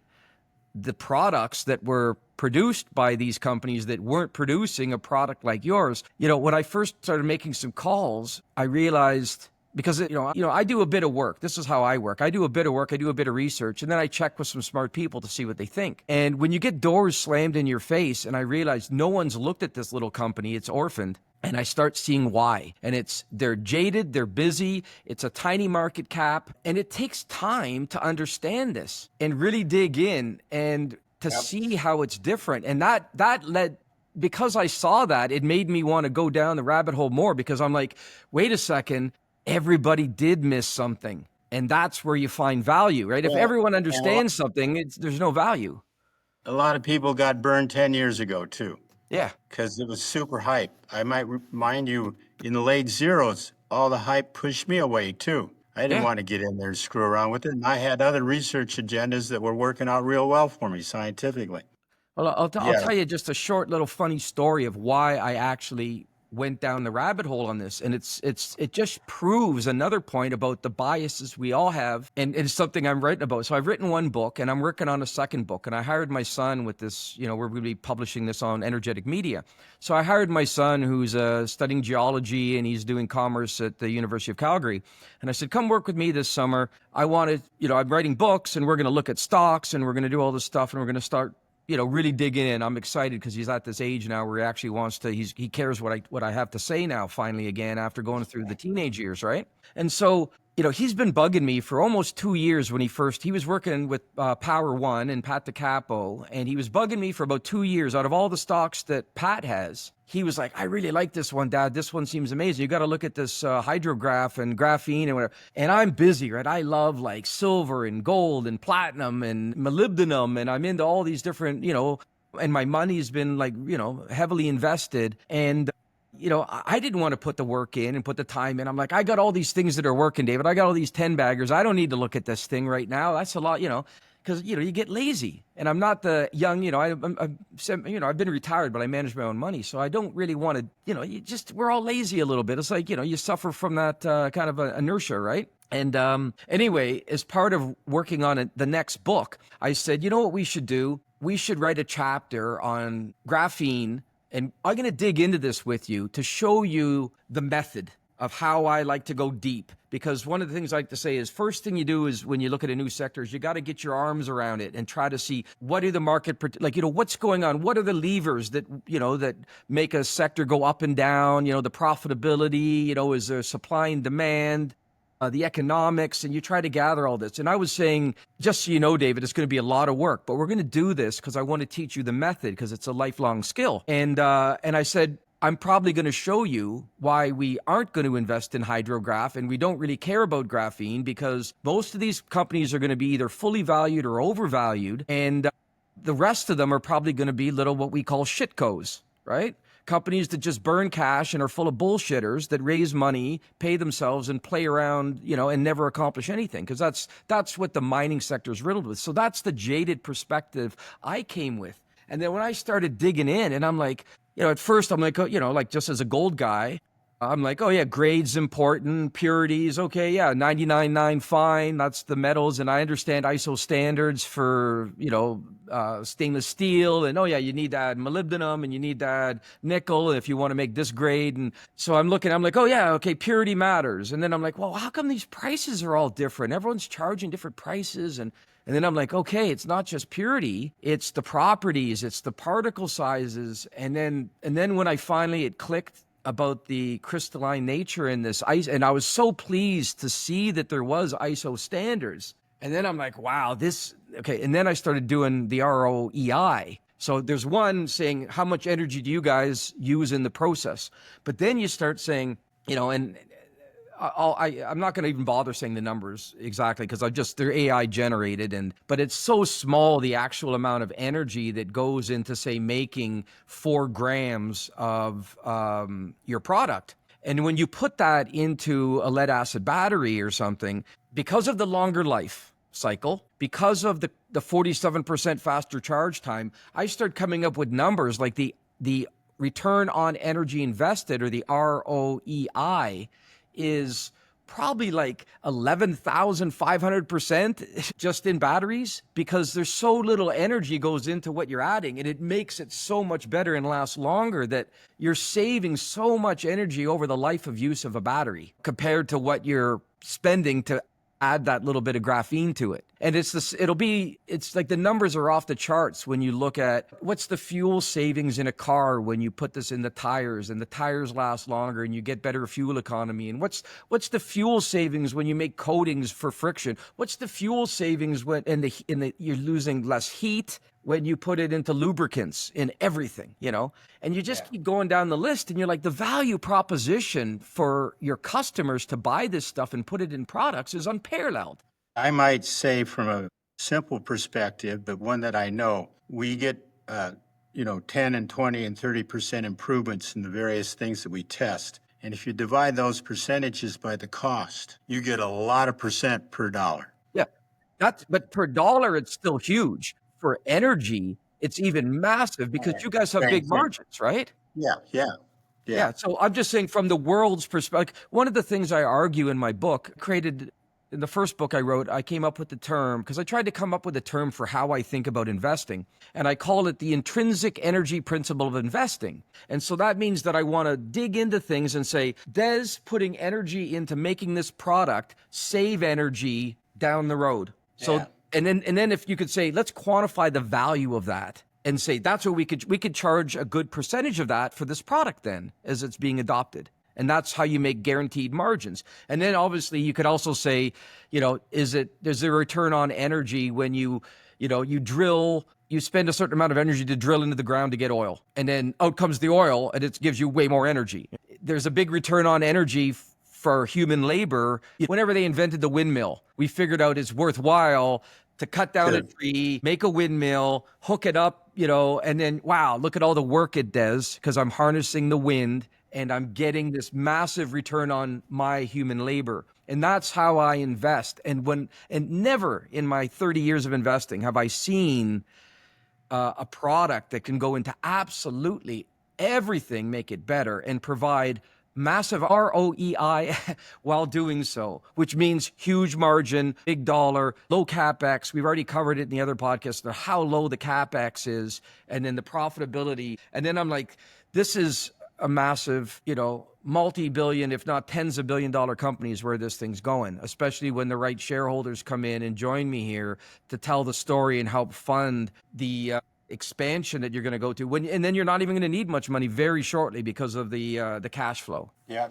the products that were produced by these companies that weren't producing a product like yours. When I first started making some calls, I realized, because I do a bit of work. This is how I work. I do a bit of work, I do a bit of research, and then I check with some smart people to see what they think. And when you get doors slammed in your face, and I realized no one's looked at this little company, it's orphaned, and I start seeing why. And they're jaded, they're busy, it's a tiny market cap, and it takes time to understand this and really dig in and to see how it's different. And that led, because I saw that, it made me want to go down the rabbit hole more, because I'm like, wait a second, everybody did miss something. And that's where you find value, right? If everyone understands something, there's no value. A lot of people got burned 10 years ago too. Yeah. Because it was super hype. I might remind you, in the late zeros, all the hype pushed me away too. I didn't want to get in there and screw around with it. And I had other research agendas that were working out real well for me scientifically. Well, I'll tell you just a short little funny story of why I actually went down the rabbit hole on this. And it just proves another point about the biases we all have. And it's something I'm writing about. So I've written one book and I'm working on a second book. And I hired my son with this, we're going to be publishing this on Energetic Media. So I hired my son who's studying geology and he's doing commerce at the University of Calgary. And I said, come work with me this summer. I'm writing books and we're going to look at stocks and we're going to do all this stuff and we're going to start really digging in. I'm excited because he's at this age now where he actually wants to, he cares what I have to say now, finally, again, after going through the teenage years, right? And so he's been bugging me for almost 2 years. He was working with Power One and Pat DiCapo, and he was bugging me for about 2 years. Out of all the stocks that Pat has, he was like, I really like this one, Dad. This one seems amazing. You got to look at this Hydrograph and Graphene and whatever. And I'm busy, right? I love like silver and gold and platinum and molybdenum, and I'm into all these different, and my money's been like, heavily invested. And I didn't want to put the work in and put the time in. I'm like, I got all these things that are working, David. I got all these 10 baggers. I don't need to look at this thing right now. That's a lot, because, you get lazy. And I'm not the young, I've been retired, but I manage my own money. So I don't really want to, we're all lazy a little bit. It's like, you suffer from that kind of inertia, right? And anyway, as part of working on the next book, I said, you know what we should do? We should write a chapter on graphene. And I'm going to dig into this with you to show you the method of how I like to go deep. Because one of the things I like to say is, first thing you do is when you look at a new sector is you got to get your arms around it and try to see what are the market, what's going on? What are the levers that, that make a sector go up and down? The profitability, is there supply and demand? The economics, and you try to gather all this. And I was saying, just so you know, David, it's going to be a lot of work, but we're going to do this because I want to teach you the method because it's a lifelong skill. And I said, I'm probably going to show you why we aren't going to invest in Hydrograph and we don't really care about graphene because most of these companies are going to be either fully valued or overvalued. And the rest of them are probably going to be little what we call shitcos, right? Companies that just burn cash and are full of bullshitters that raise money, pay themselves, and play around, and never accomplish anything. Because that's what the mining sector is riddled with. So that's the jaded perspective I came with. And then when I started digging in, and I'm like, at first I'm like, like just as a gold guy, I'm like, oh yeah, grade's important, purities, okay, yeah, 99.9, fine, that's the metals, and I understand ISO standards for, stainless steel, and oh yeah, you need to add molybdenum, and you need to add nickel if you want to make this grade, and so I'm like, oh yeah, okay, purity matters, and then I'm like, well, how come these prices are all different? Everyone's charging different prices, and then I'm like, okay, it's not just purity, it's the properties, it's the particle sizes, and then when it clicked about the crystalline nature in this ice. And I was so pleased to see that there was ISO standards. And then I'm like, wow, okay. And then I started doing the ROEI. So there's one saying, how much energy do you guys use in the process? But then you start saying, and I'm not going to even bother saying the numbers exactly because they're AI generated, but it's so small, the actual amount of energy that goes into, say, making 4 grams of your product. And when you put that into a lead acid battery or something, because of the longer life cycle, because of the 47% faster charge time, I start coming up with numbers like the return on energy invested, or the ROEI, is probably like 11,500% just in batteries, because there's so little energy goes into what you're adding, and it makes it so much better and lasts longer that you're saving so much energy over the life of use of a battery compared to what you're spending to add that little bit of graphene to it. And it's like the numbers are off the charts when you look at what's the fuel savings in a car when you put this in the tires, and the tires last longer and you get better fuel economy. And what's the fuel savings when you make coatings for friction? What's the fuel savings when you're losing less heat when you put it into lubricants in everything, and you just keep going down the list, and you're like, the value proposition for your customers to buy this stuff and put it in products is unparalleled. I might say from a simple perspective, but one that I know, we get, 10 and 20 and 30% improvements in the various things that we test. And if you divide those percentages by the cost, you get a lot of percent per dollar. Yeah, but per dollar, it's still huge. For energy, it's even massive because you guys have big margins, right? Yeah. So I'm just saying, from the world's perspective, one of the things I argue in my book, in the first book I wrote, I came up with the term, because I tried to come up with a term for how I think about investing, and I call it the intrinsic energy principle of investing. And so that means that I want to dig into things and say, does putting energy into making this product save energy down the road? So, and then if you could say, let's quantify the value of that and say, that's what we could charge a good percentage of that for this product then as it's being adopted. And that's how you make guaranteed margins. And then obviously you could also say, there's a return on energy when you drill, you spend a certain amount of energy to drill into the ground to get oil. And then out comes the oil and it gives you way more energy. There's a big return on energy for human labor. Whenever they invented the windmill, we figured out it's worthwhile to cut down a tree, make a windmill, hook it up, and then, wow, look at all the work it does because I'm harnessing the wind and I'm getting this massive return on my human labor. And that's how I invest. And never in my 30 years of investing have I seen a product that can go into absolutely everything, make it better, and provide massive ROEI while doing so, which means huge margin, big dollar, low CapEx. We've already covered it in the other podcast, how low the CapEx is, and then the profitability. And then I'm like, this is a massive, multi-billion, if not tens of billion-dollar companies where this thing's going, especially when the right shareholders come in and join me here to tell the story and help fund the expansion that you're going to go to, and then you're not even going to need much money very shortly because of the cash flow. Yeah,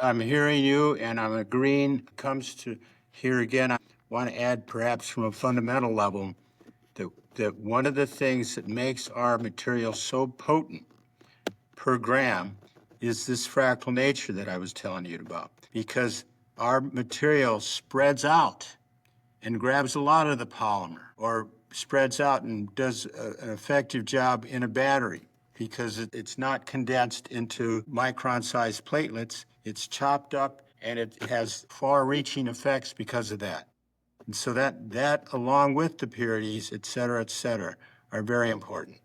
I'm hearing you, and I'm agreeing. Comes to here again, I want to add, perhaps from a fundamental level, that one of the things that makes our material so potent per gram is this fractal nature that I was telling you about, because our material spreads out and grabs a lot of the polymer, or spreads out and does an effective job in a battery because it's not condensed into micron-sized platelets. It's chopped up, and it has far-reaching effects because of that. And so that along with the purities, et cetera, are very important.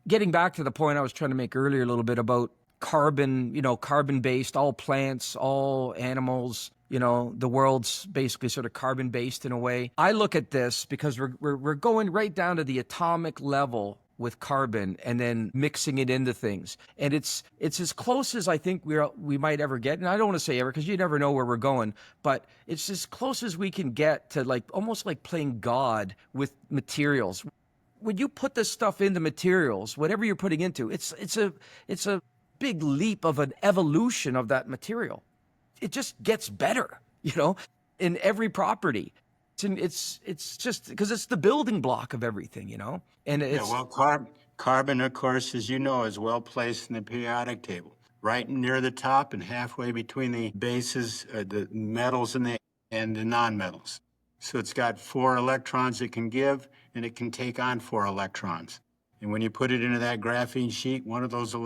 Getting back to the point I was trying to make earlier a little bit about carbon, carbon-based, all plants, all animals, the world's basically sort of carbon-based in a way. I look at this because we're going right down to the atomic level with carbon and then mixing it into things. And it's as close as I think we might ever get. And I don't want to say ever because you never know where we're going, but it's as close as we can get to almost like playing God with materials. When you put this stuff into materials, whatever you're putting into, it's a big leap of an evolution of that material. It just gets better, in every property. It's just because it's the building block of everything, And it's carbon, of course, as you know, is well placed in the periodic table, right near the top and halfway between the bases, the metals and the non-metals. So it's got 4 electrons it can give, and it can take on 4 electrons. And when you put it into that graphene sheet, one of those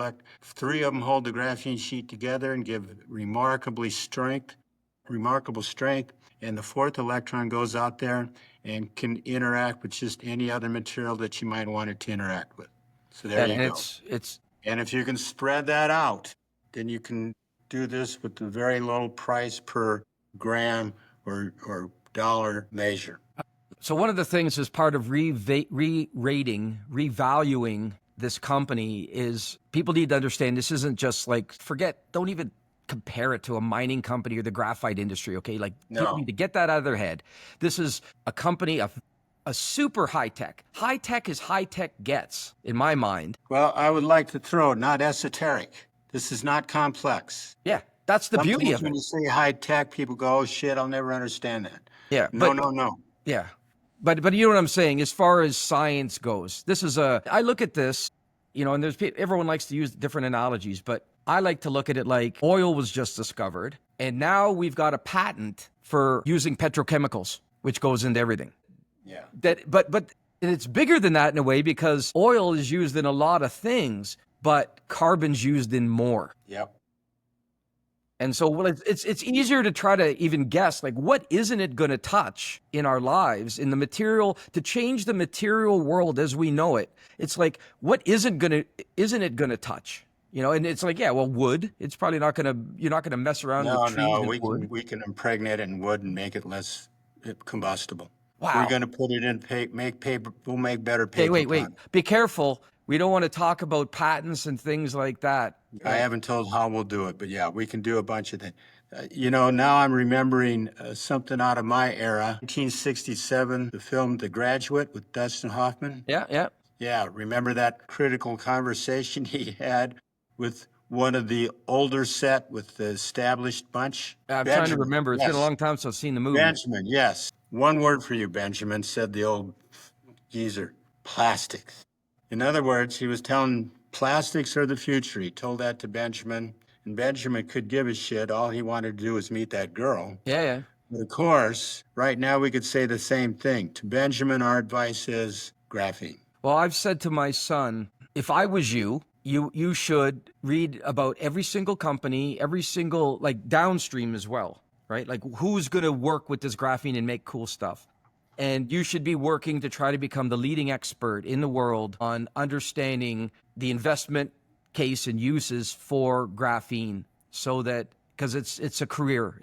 3 of them hold the graphene sheet together and give remarkable strength. And the 4th electron goes out there and can interact with just any other material that you might want it to interact with. So there you go. And if you can spread that out, then you can do this with a very low price per gram or dollar measure. So one of the things as part of re-rating, revaluing this company is people need to understand this isn't just don't even compare it to a mining company or the graphite industry, okay? People need to get that out of their head. This is a company of a super high-tech. High-tech is high-tech gets, in my mind. Well, I would like to throw, not esoteric. This is not complex. Yeah, that's the beauty of it. When you say high-tech, people go, oh, shit, I'll never understand that. Yeah. No. Yeah. But you know what I'm saying? As far as science goes, I look at this, and everyone likes to use different analogies, but I like to look at it like oil was just discovered, and now we've got a patent for using petrochemicals, which goes into everything. Yeah. But it's bigger than that in a way because oil is used in a lot of things, but carbon's used in more. Yep. And so it's easier to try to even guess, what isn't it going to touch in our lives, in the material, to change the material world as we know it. It's what isn't it going to touch? And it's wood. It's probably not going to, you're not going to mess around with trees and wood. We can impregnate it in wood and make it less combustible. Wow. We're going to put it in make paper. We'll make better paper. Hey, wait. Be careful. We don't want to talk about patents and things like that. I haven't told how we'll do it, but yeah, we can do a bunch of things. Now I'm remembering something out of my era. 1967, the film The Graduate with Dustin Hoffman. Yeah. Yeah, remember that critical conversation he had with one of the older set with the established bunch? I'm trying to remember. It's been a Yes. long time since I've seen the movie. Benjamin, yes. One word for you, Benjamin, said the old geezer. Plastics. In other words, he was telling plastics are the future. He told that to Benjamin, and Benjamin could give a shit. All he wanted to do was meet that girl. Yeah. But of course, right now we could say the same thing. To Benjamin, our advice is graphene. Well, I've said to my son, if I was you should read about every single company, every single, like, downstream as well, right? Like, who's going to work with this graphene and make cool stuff. And you should be working to try to become the leading expert in the world on understanding the investment case and uses for graphene, so that, because it's a career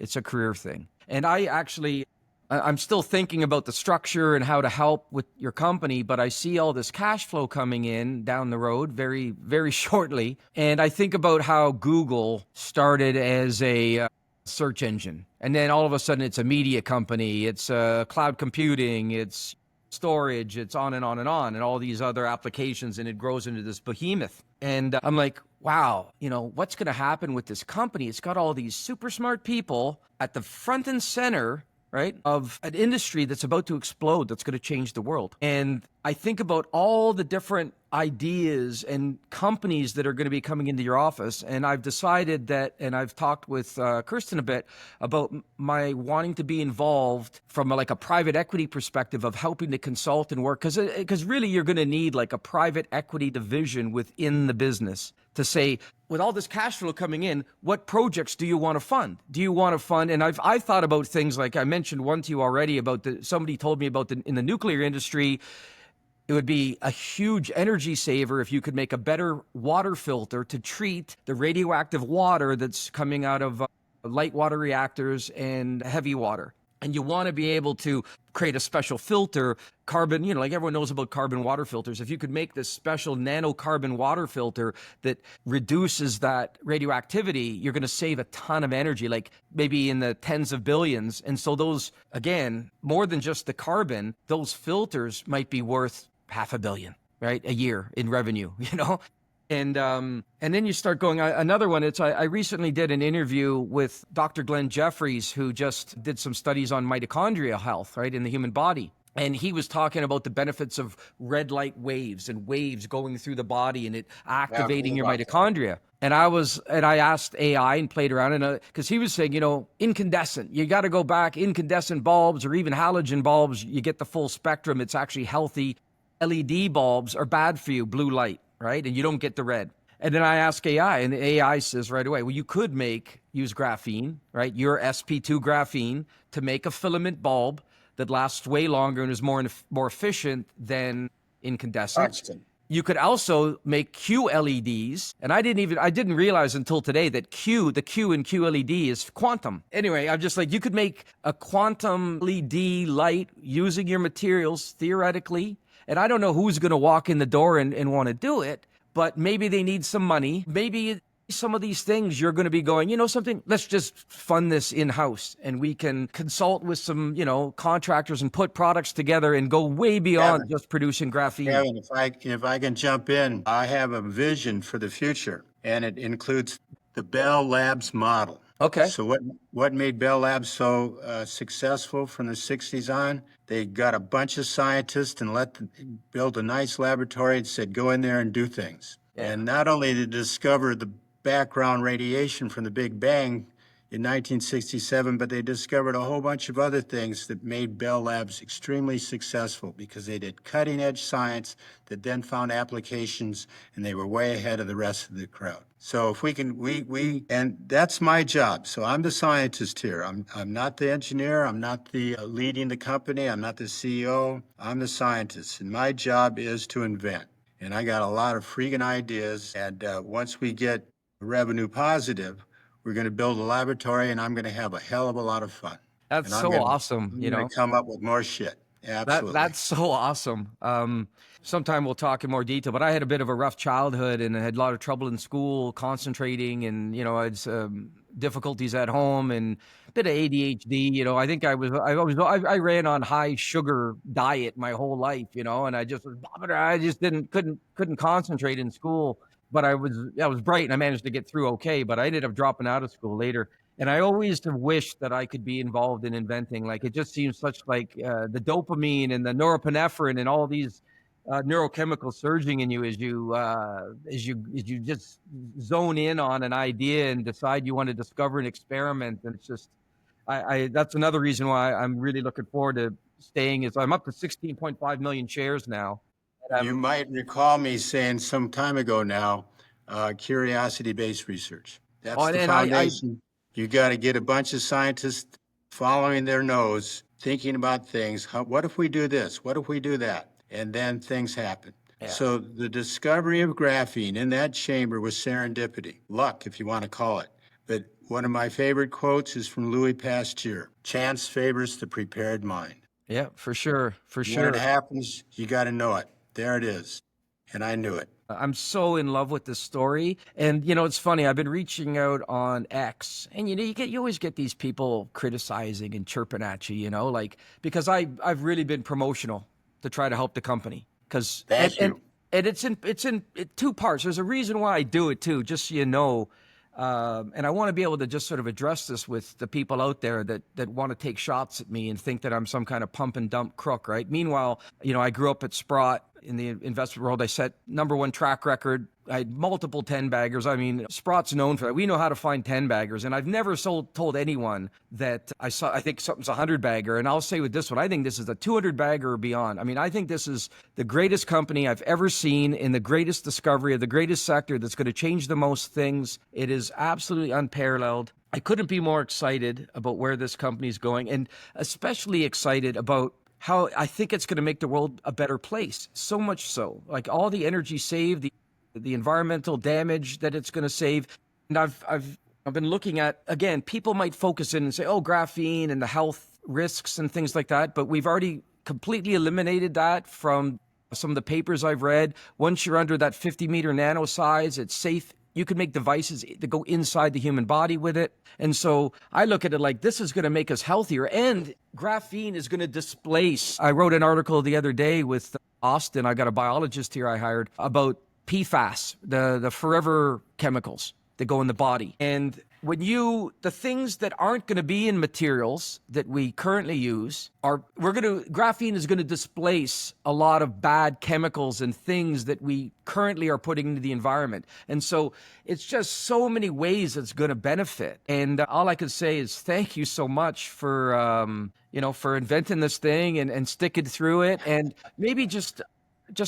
thing. And I'm still thinking about the structure and how to help with your company, but I see all this cash flow coming in down the road very, very shortly. And I think about how Google started as a search engine, and then all of a sudden it's a media company, it's cloud computing, it's storage, it's on and on and on, and all these other applications, and it grows into this behemoth. And I'm like, wow, what's going to happen with this company? It's got all these super smart people at the front and center, right, of an industry that's about to explode, that's going to change the world. And I think about all the different ideas and companies that are going to be coming into your office. And I've decided that, and I've talked with Kirsten a bit about my wanting to be involved from a private equity perspective of helping to consult and work. Because really you're going to need like a private equity division within the business to say, with all this cash flow coming in, what projects do you want to fund? Do you want to fund? And I've thought about things like, I mentioned one to you already about somebody told me about in the nuclear industry, it would be a huge energy saver if you could make a better water filter to treat the radioactive water that's coming out of light water reactors and heavy water. And you want to be able to create a special filter, carbon, like everyone knows about carbon water filters. If you could make this special nanocarbon water filter that reduces that radioactivity, you're going to save a ton of energy, like maybe in the tens of billions. And so those, again, more than just the carbon, those filters might be worth $500 million, right, a year in revenue, And then you start going, another one, I recently did an interview with Dr. Glenn Jeffries, who just did some studies on mitochondrial health, right, in the human body. And he was talking about the benefits of red light waves and waves going through the body and it activating your mitochondria. And I asked AI and played around, and because he was saying, incandescent, you got to go back, incandescent bulbs or even halogen bulbs, you get the full spectrum. It's actually healthy. LED bulbs are bad for you, blue light, right? And you don't get the red. And then I ask AI, and the AI says right away, well, you could use graphene, right? Your sp2 graphene to make a filament bulb that lasts way longer and is more efficient than incandescent. You could also make QLEDs, and I didn't realize until today that the Q in QLED is quantum. Anyway, I'm just like, you could make a quantum LED light using your materials theoretically. And I don't know who's going to walk in the door and want to do it, but maybe they need some money. Maybe some of these things you're going to be going, something, let's just fund this in-house and we can consult with some, contractors and put products together and go way beyond just producing graphene. Kevin, if I can jump in, I have a vision for the future, and it includes the Bell Labs model. Okay. So what made Bell Labs so successful from the 60s on? They got a bunch of scientists and build a nice laboratory and said, go in there and do things. Yeah. And not only to discover the background radiation from the Big Bang in 1967, but they discovered a whole bunch of other things that made Bell Labs extremely successful because they did cutting edge science that then found applications, and they were way ahead of the rest of the crowd. So if we can, and that's my job. So I'm the scientist here. I'm not the engineer. I'm not the leading the company. I'm not the CEO. I'm the scientist, and my job is to invent. And I got a lot of freaking ideas. And once we get revenue positive, we're going to build a laboratory, and I'm going to have a hell of a lot of fun. That's so awesome. I'm going to come up with more shit. Absolutely. That's so awesome. Sometime we'll talk in more detail, but I had a bit of a rough childhood and I had a lot of trouble in school, concentrating, and, I had difficulties at home and a bit of ADHD. I think I ran on high sugar diet my whole life, and I just couldn't concentrate in school. but I was bright and I managed to get through okay, but I ended up dropping out of school later. And I always have wished that I could be involved in inventing. Like it just seems such like the dopamine and the norepinephrine and all these neurochemicals surging in you as you just zone in on an idea and decide you want to discover an experiment. And it's just I that's another reason why I'm really looking forward to staying. Is I'm up to 16.5 million shares now. And You might recall me saying some time ago now, curiosity-based research. That's the I foundation. You got to get a bunch of scientists following their nose, thinking about things. What if we do this? What if we do that? And then things happen. yeah. So the discovery of graphene in that chamber was serendipity, luck, if you want to call it. But one of my favorite quotes is from Louis Pasteur: "Chance favors the prepared mind." Yeah, for sure. For When sure. it happens, you got to know it. There it is. And I knew it. I'm so in love with this story. And it's funny, I've been reaching out on X, and you always get these people criticizing and chirping at you, like because I've really been promotional to try to help the company. Because Thank you. and it's in two parts. There's a reason why I do it too, just so you know. And I want to be able to just sort of address this with the people out there that want to take shots at me and think that I'm some kind of pump and dump crook, right? Meanwhile, I grew up at Sprott in the investment world. I set #1 track record. I had multiple 10-baggers. I mean, Sprott's known for that. We know how to find 10-baggers. And I've never told anyone that I think something's a 100-bagger. And I'll say with this one, I think this is a 200-bagger or beyond. I mean, I think this is the greatest company I've ever seen in the greatest discovery of the greatest sector that's going to change the most things. It is absolutely unparalleled. I couldn't be more excited about where this company is going, and especially excited about how I think it's going to make the world a better place. So much so, like all the energy saved, the environmental damage that it's going to save. And I've been looking at, again, people might focus in and say, oh, graphene and the health risks and things like that, but we've already completely eliminated that from some of the papers I've read. Once you're under that 50-meter nano size, it's safe. You can make devices that go inside the human body with it. And so I look at it like this is going to make us healthier, and graphene is going to displace. I wrote an article the other day with Austin. I got a biologist here I hired about PFAS, the forever chemicals that go in the body. And the things that aren't going to be in materials that we currently use graphene is going to displace a lot of bad chemicals and things that we currently are putting into the environment. And so it's just so many ways it's going to benefit. And all I can say is thank you so much for inventing this thing and sticking through it. And maybe just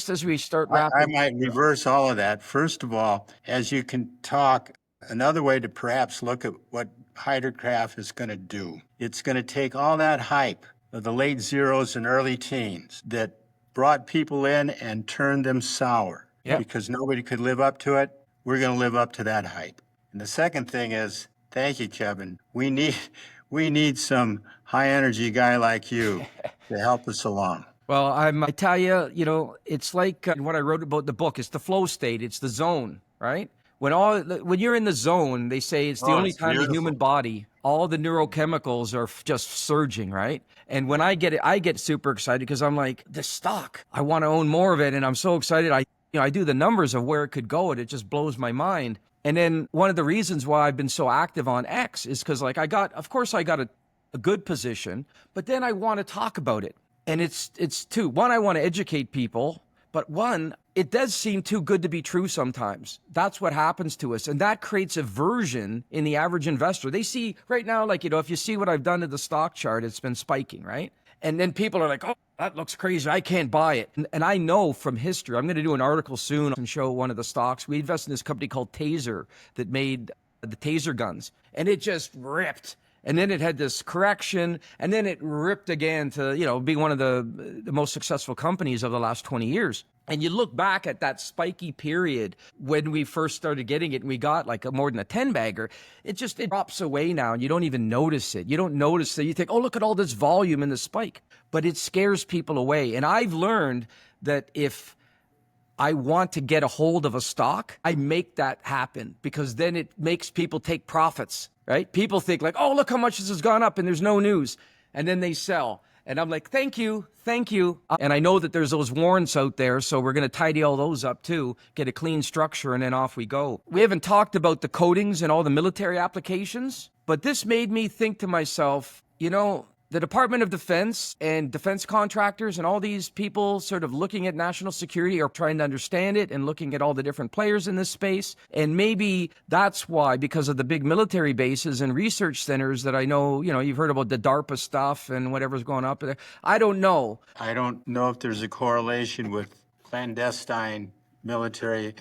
as we start wrapping. I might reverse all of that. First of all, as you can talk, another way to perhaps look at what Hydrograph is going to do. It's going to take all that hype of the late zeros and early teens that brought people in and turned them sour because nobody could live up to it. We're going to live up to that hype. And the second thing is, thank you, Kevin. We need some high energy guy like you to help us along. Well, I tell you, it's like what I wrote about the book. It's the flow state. It's the zone, right? When you're in the zone, they say it's the only time the human body, all the neurochemicals are just surging, right? And when I get it, I get super excited because I'm like, this stock, I want to own more of it. And I'm so excited. I do the numbers of where it could go, and it just blows my mind. And then one of the reasons why I've been so active on X is because I got a good position, but then I want to talk about it. And it's two. One, I want to educate people, but one, it does seem too good to be true sometimes. That's what happens to us. And that creates aversion in the average investor. They see right now, if you see what I've done to the stock chart, it's been spiking, right? And then people are like, oh, that looks crazy. I can't buy it. And I know from history, I'm going to do an article soon and show one of the stocks. We invest in this company called Taser that made the Taser guns, and it just ripped. And then it had this correction, and then it ripped again to, be one of the most successful companies of the last 20 years. And you look back at that spiky period when we first started getting it and we got more than a 10-bagger, it drops away now and you don't even notice it. You don't notice it. You think, oh, look at all this volume in the spike. But it scares people away. And I've learned that if I want to get a hold of a stock, I make that happen because then it makes people take profits. Right? People think oh, look how much this has gone up and there's no news. And then they sell. And I'm like, thank you, thank you. And I know that there's those warrants out there, so we're going to tidy all those up too, get a clean structure, and then off we go. We haven't talked about the coatings and all the military applications, but this made me think to myself, the Department of Defense and defense contractors and all these people sort of looking at national security are trying to understand it and looking at all the different players in this space. And maybe that's why, because of the big military bases and research centers that I know, you've heard about the DARPA stuff and whatever's going up there. I don't know. I don't know if there's a correlation with clandestine military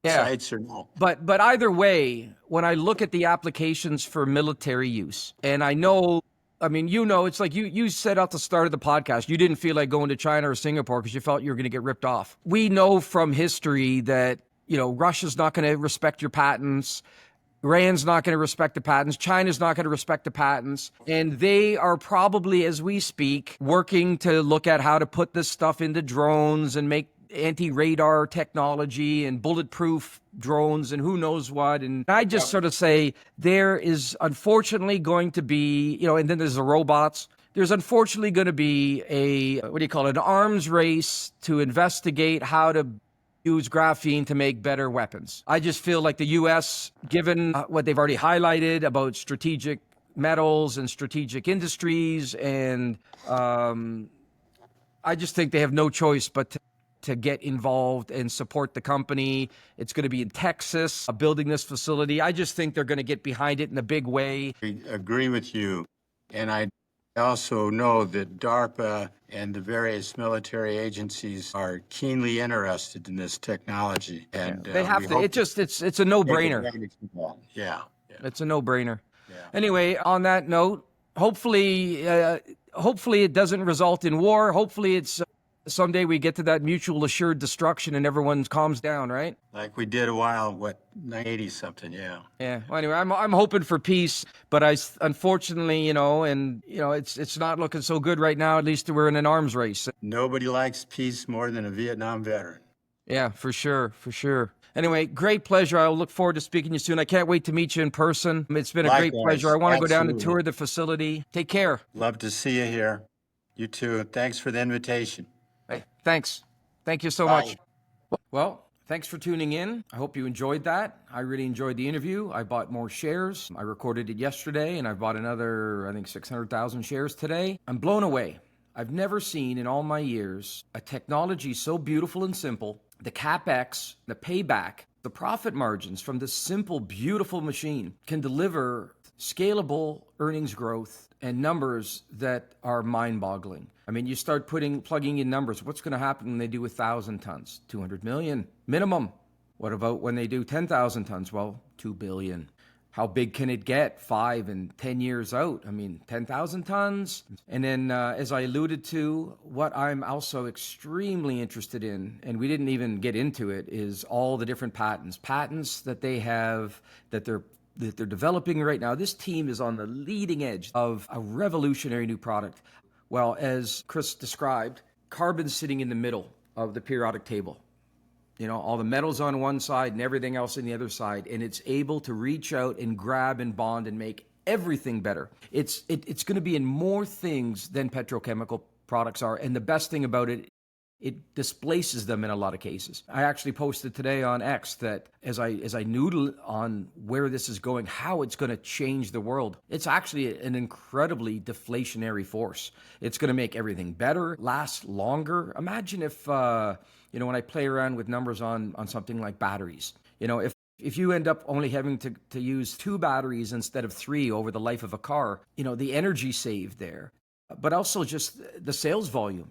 sites or no. But either way, when I look at the applications for military use, and I know, it's like you said at the start of the podcast, you didn't feel like going to China or Singapore because you felt you were going to get ripped off. We know from history that, Russia's not going to respect your patents. Iran's not going to respect the patents. China's not going to respect the patents. And they are probably, as we speak, working to look at how to put this stuff into drones and make anti-radar technology and bulletproof drones and who knows what. And I just sort of say there is unfortunately going to be, and then there's the robots. There's unfortunately going to be an arms race to investigate how to use graphene to make better weapons. I just feel like the U.S., given what they've already highlighted about strategic metals and strategic industries, and I just think they have no choice but to get involved and support the company. It's going to be in Texas, building this facility. I just think they're going to get behind it in a big way. I agree with you. And I also know that DARPA and the various military agencies are keenly interested in this technology. And they have to. It's a no-brainer. Yeah. It's a no-brainer. Yeah. Anyway, on that note, hopefully it doesn't result in war. Hopefully it's someday we get to that mutual assured destruction and everyone calms down, right? Like we did 1980 something, yeah. Yeah. Well, anyway, I'm hoping for peace, but unfortunately, it's not looking so good right now. At least we're in an arms race. Nobody likes peace more than a Vietnam veteran. Yeah, for sure. Anyway, great pleasure. I'll look forward to speaking to you soon. I can't wait to meet you in person. It's been a great pleasure. I want to go down and tour the facility. Take care. Love to see you here. You too. Thanks for the invitation. Hey, thanks. Thank you so much. Well, thanks for tuning in. I hope you enjoyed that. I really enjoyed the interview. I bought more shares. I recorded it yesterday, and I bought another, 600,000 shares today. I'm blown away. I've never seen in all my years a technology so beautiful and simple, the CapEx, the payback, the profit margins from this simple, beautiful machine can deliver scalable earnings growth and numbers that are mind-boggling. You start plugging in numbers. What's going to happen when they do 1,000 tons? 200 million minimum. What about when they do 10,000 tons? Well, 2 billion. How big can it get 5 and 10 years out? 10,000 tons. And then, as I alluded to, what I'm also extremely interested in, and we didn't even get into it, is all the different patents that they have, that they're developing right now. This team is on the leading edge of a revolutionary new product. Well, as Chris described, carbon's sitting in the middle of the periodic table. All the metals on one side and everything else on the other side, and it's able to reach out and grab and bond and make everything better. It's going to be in more things than petrochemical products are, and the best thing about it, it displaces them in a lot of cases. I actually posted today on X that as I noodle on where this is going, how it's going to change the world, it's actually an incredibly deflationary force. It's going to make everything better, last longer. Imagine if, when I play around with numbers on something like batteries, if you end up only having to use 2 batteries instead of 3 over the life of a car, the energy saved there, but also just the sales volume,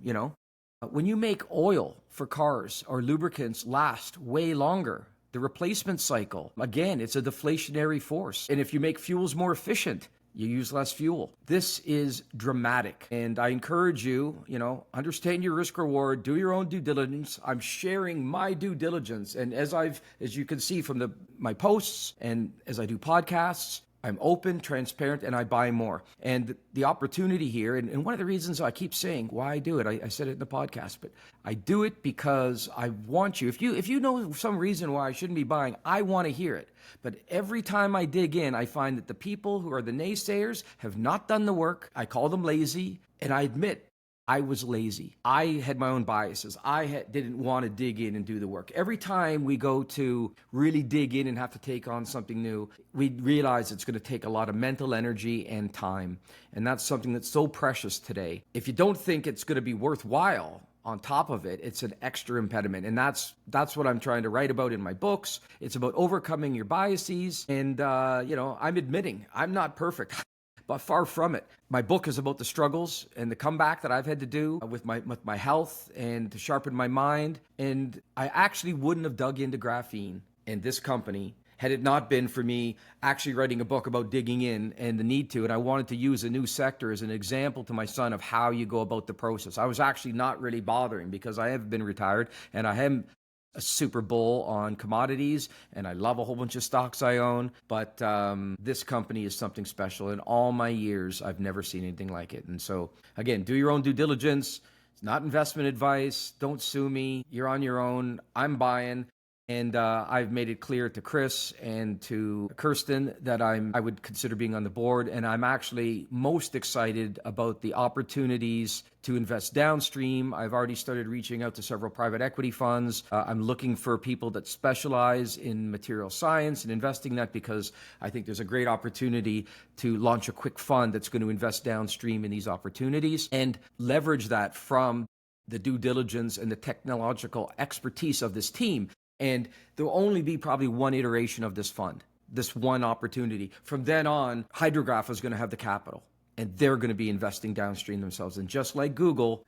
When you make oil for cars or lubricants last way longer, the replacement cycle, again, it's a deflationary force. And if you make fuels more efficient, you use less fuel. This is dramatic. And I encourage you, understand your risk reward, do your own due diligence. I'm sharing my due diligence. And as you can see from my posts and as I do podcasts, I'm open, transparent, and I buy more. And the opportunity here, and one of the reasons I keep saying why I do it, I said it in the podcast, but I do it because I want you. If you know some reason why I shouldn't be buying, I want to hear it. But every time I dig in, I find that the people who are the naysayers have not done the work. I call them lazy, And I admit, I was lazy. I had my own biases. Didn't want to dig in and do the work. Every time we go to really dig in and have to take on something new, we realize it's going to take a lot of mental energy and time. And that's something that's so precious today. If you don't think it's going to be worthwhile, on top of it, it's an extra impediment. And that's what I'm trying to write about in my books. It's about overcoming your biases. And, I'm admitting I'm not perfect. But far from it. My book is about the struggles and the comeback that I've had to do with my health and to sharpen my mind. And I actually wouldn't have dug into graphene and this company had it not been for me actually writing a book about digging in and the need to. And I wanted to use a new sector as an example to my son of how you go about the process. I was actually not really bothering because I have been retired and I am a super bull on commodities, and I love a whole bunch of stocks I own, but this company is something special. In all my years, I've never seen anything like it. And so, again, do your own due diligence. It's not investment advice. Don't sue me. You're on your own. I'm buying. And I've made it clear to Chris and to Kirsten that I would consider being on the board. And I'm actually most excited about the opportunities to invest downstream. I've already started reaching out to several private equity funds. I'm looking for people that specialize in material science and investing that because I think there's a great opportunity to launch a quick fund that's going to invest downstream in these opportunities and leverage that from the due diligence and the technological expertise of this team. And there'll only be probably one iteration of this fund, this one opportunity. From then on, Hydrograph is going to have the capital and they're going to be investing downstream themselves. And just like Google,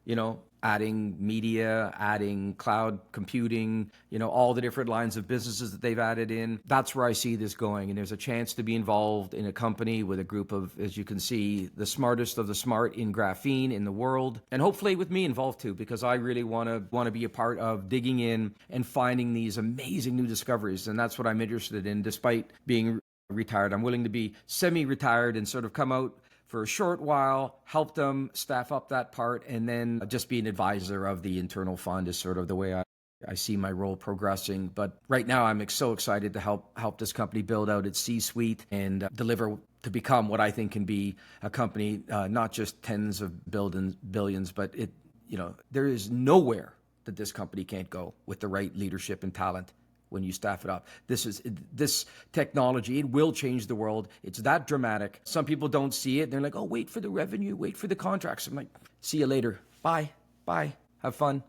adding media, adding cloud computing, all the different lines of businesses that they've added in, that's where I see this going. And there's a chance to be involved in a company with a group of, as you can see, the smartest of the smart in graphene in the world. And hopefully with me involved too, because I really want to be a part of digging in and finding these amazing new discoveries. And that's what I'm interested in, despite being retired. I'm willing to be semi-retired and sort of come out for a short while, help them staff up that part, and then just be an advisor of the internal fund is sort of the way I see my role progressing. But right now, I'm so excited to help this company build out its C-suite and deliver to become what I think can be a company, not just tens of billions, but there is nowhere that this company can't go with the right leadership and talent. When you staff it up, this technology, it will change the world. It's that dramatic. Some people don't see it. They're like, oh, wait for the revenue, wait for the contracts. I'm like, see you later. Bye. Have fun.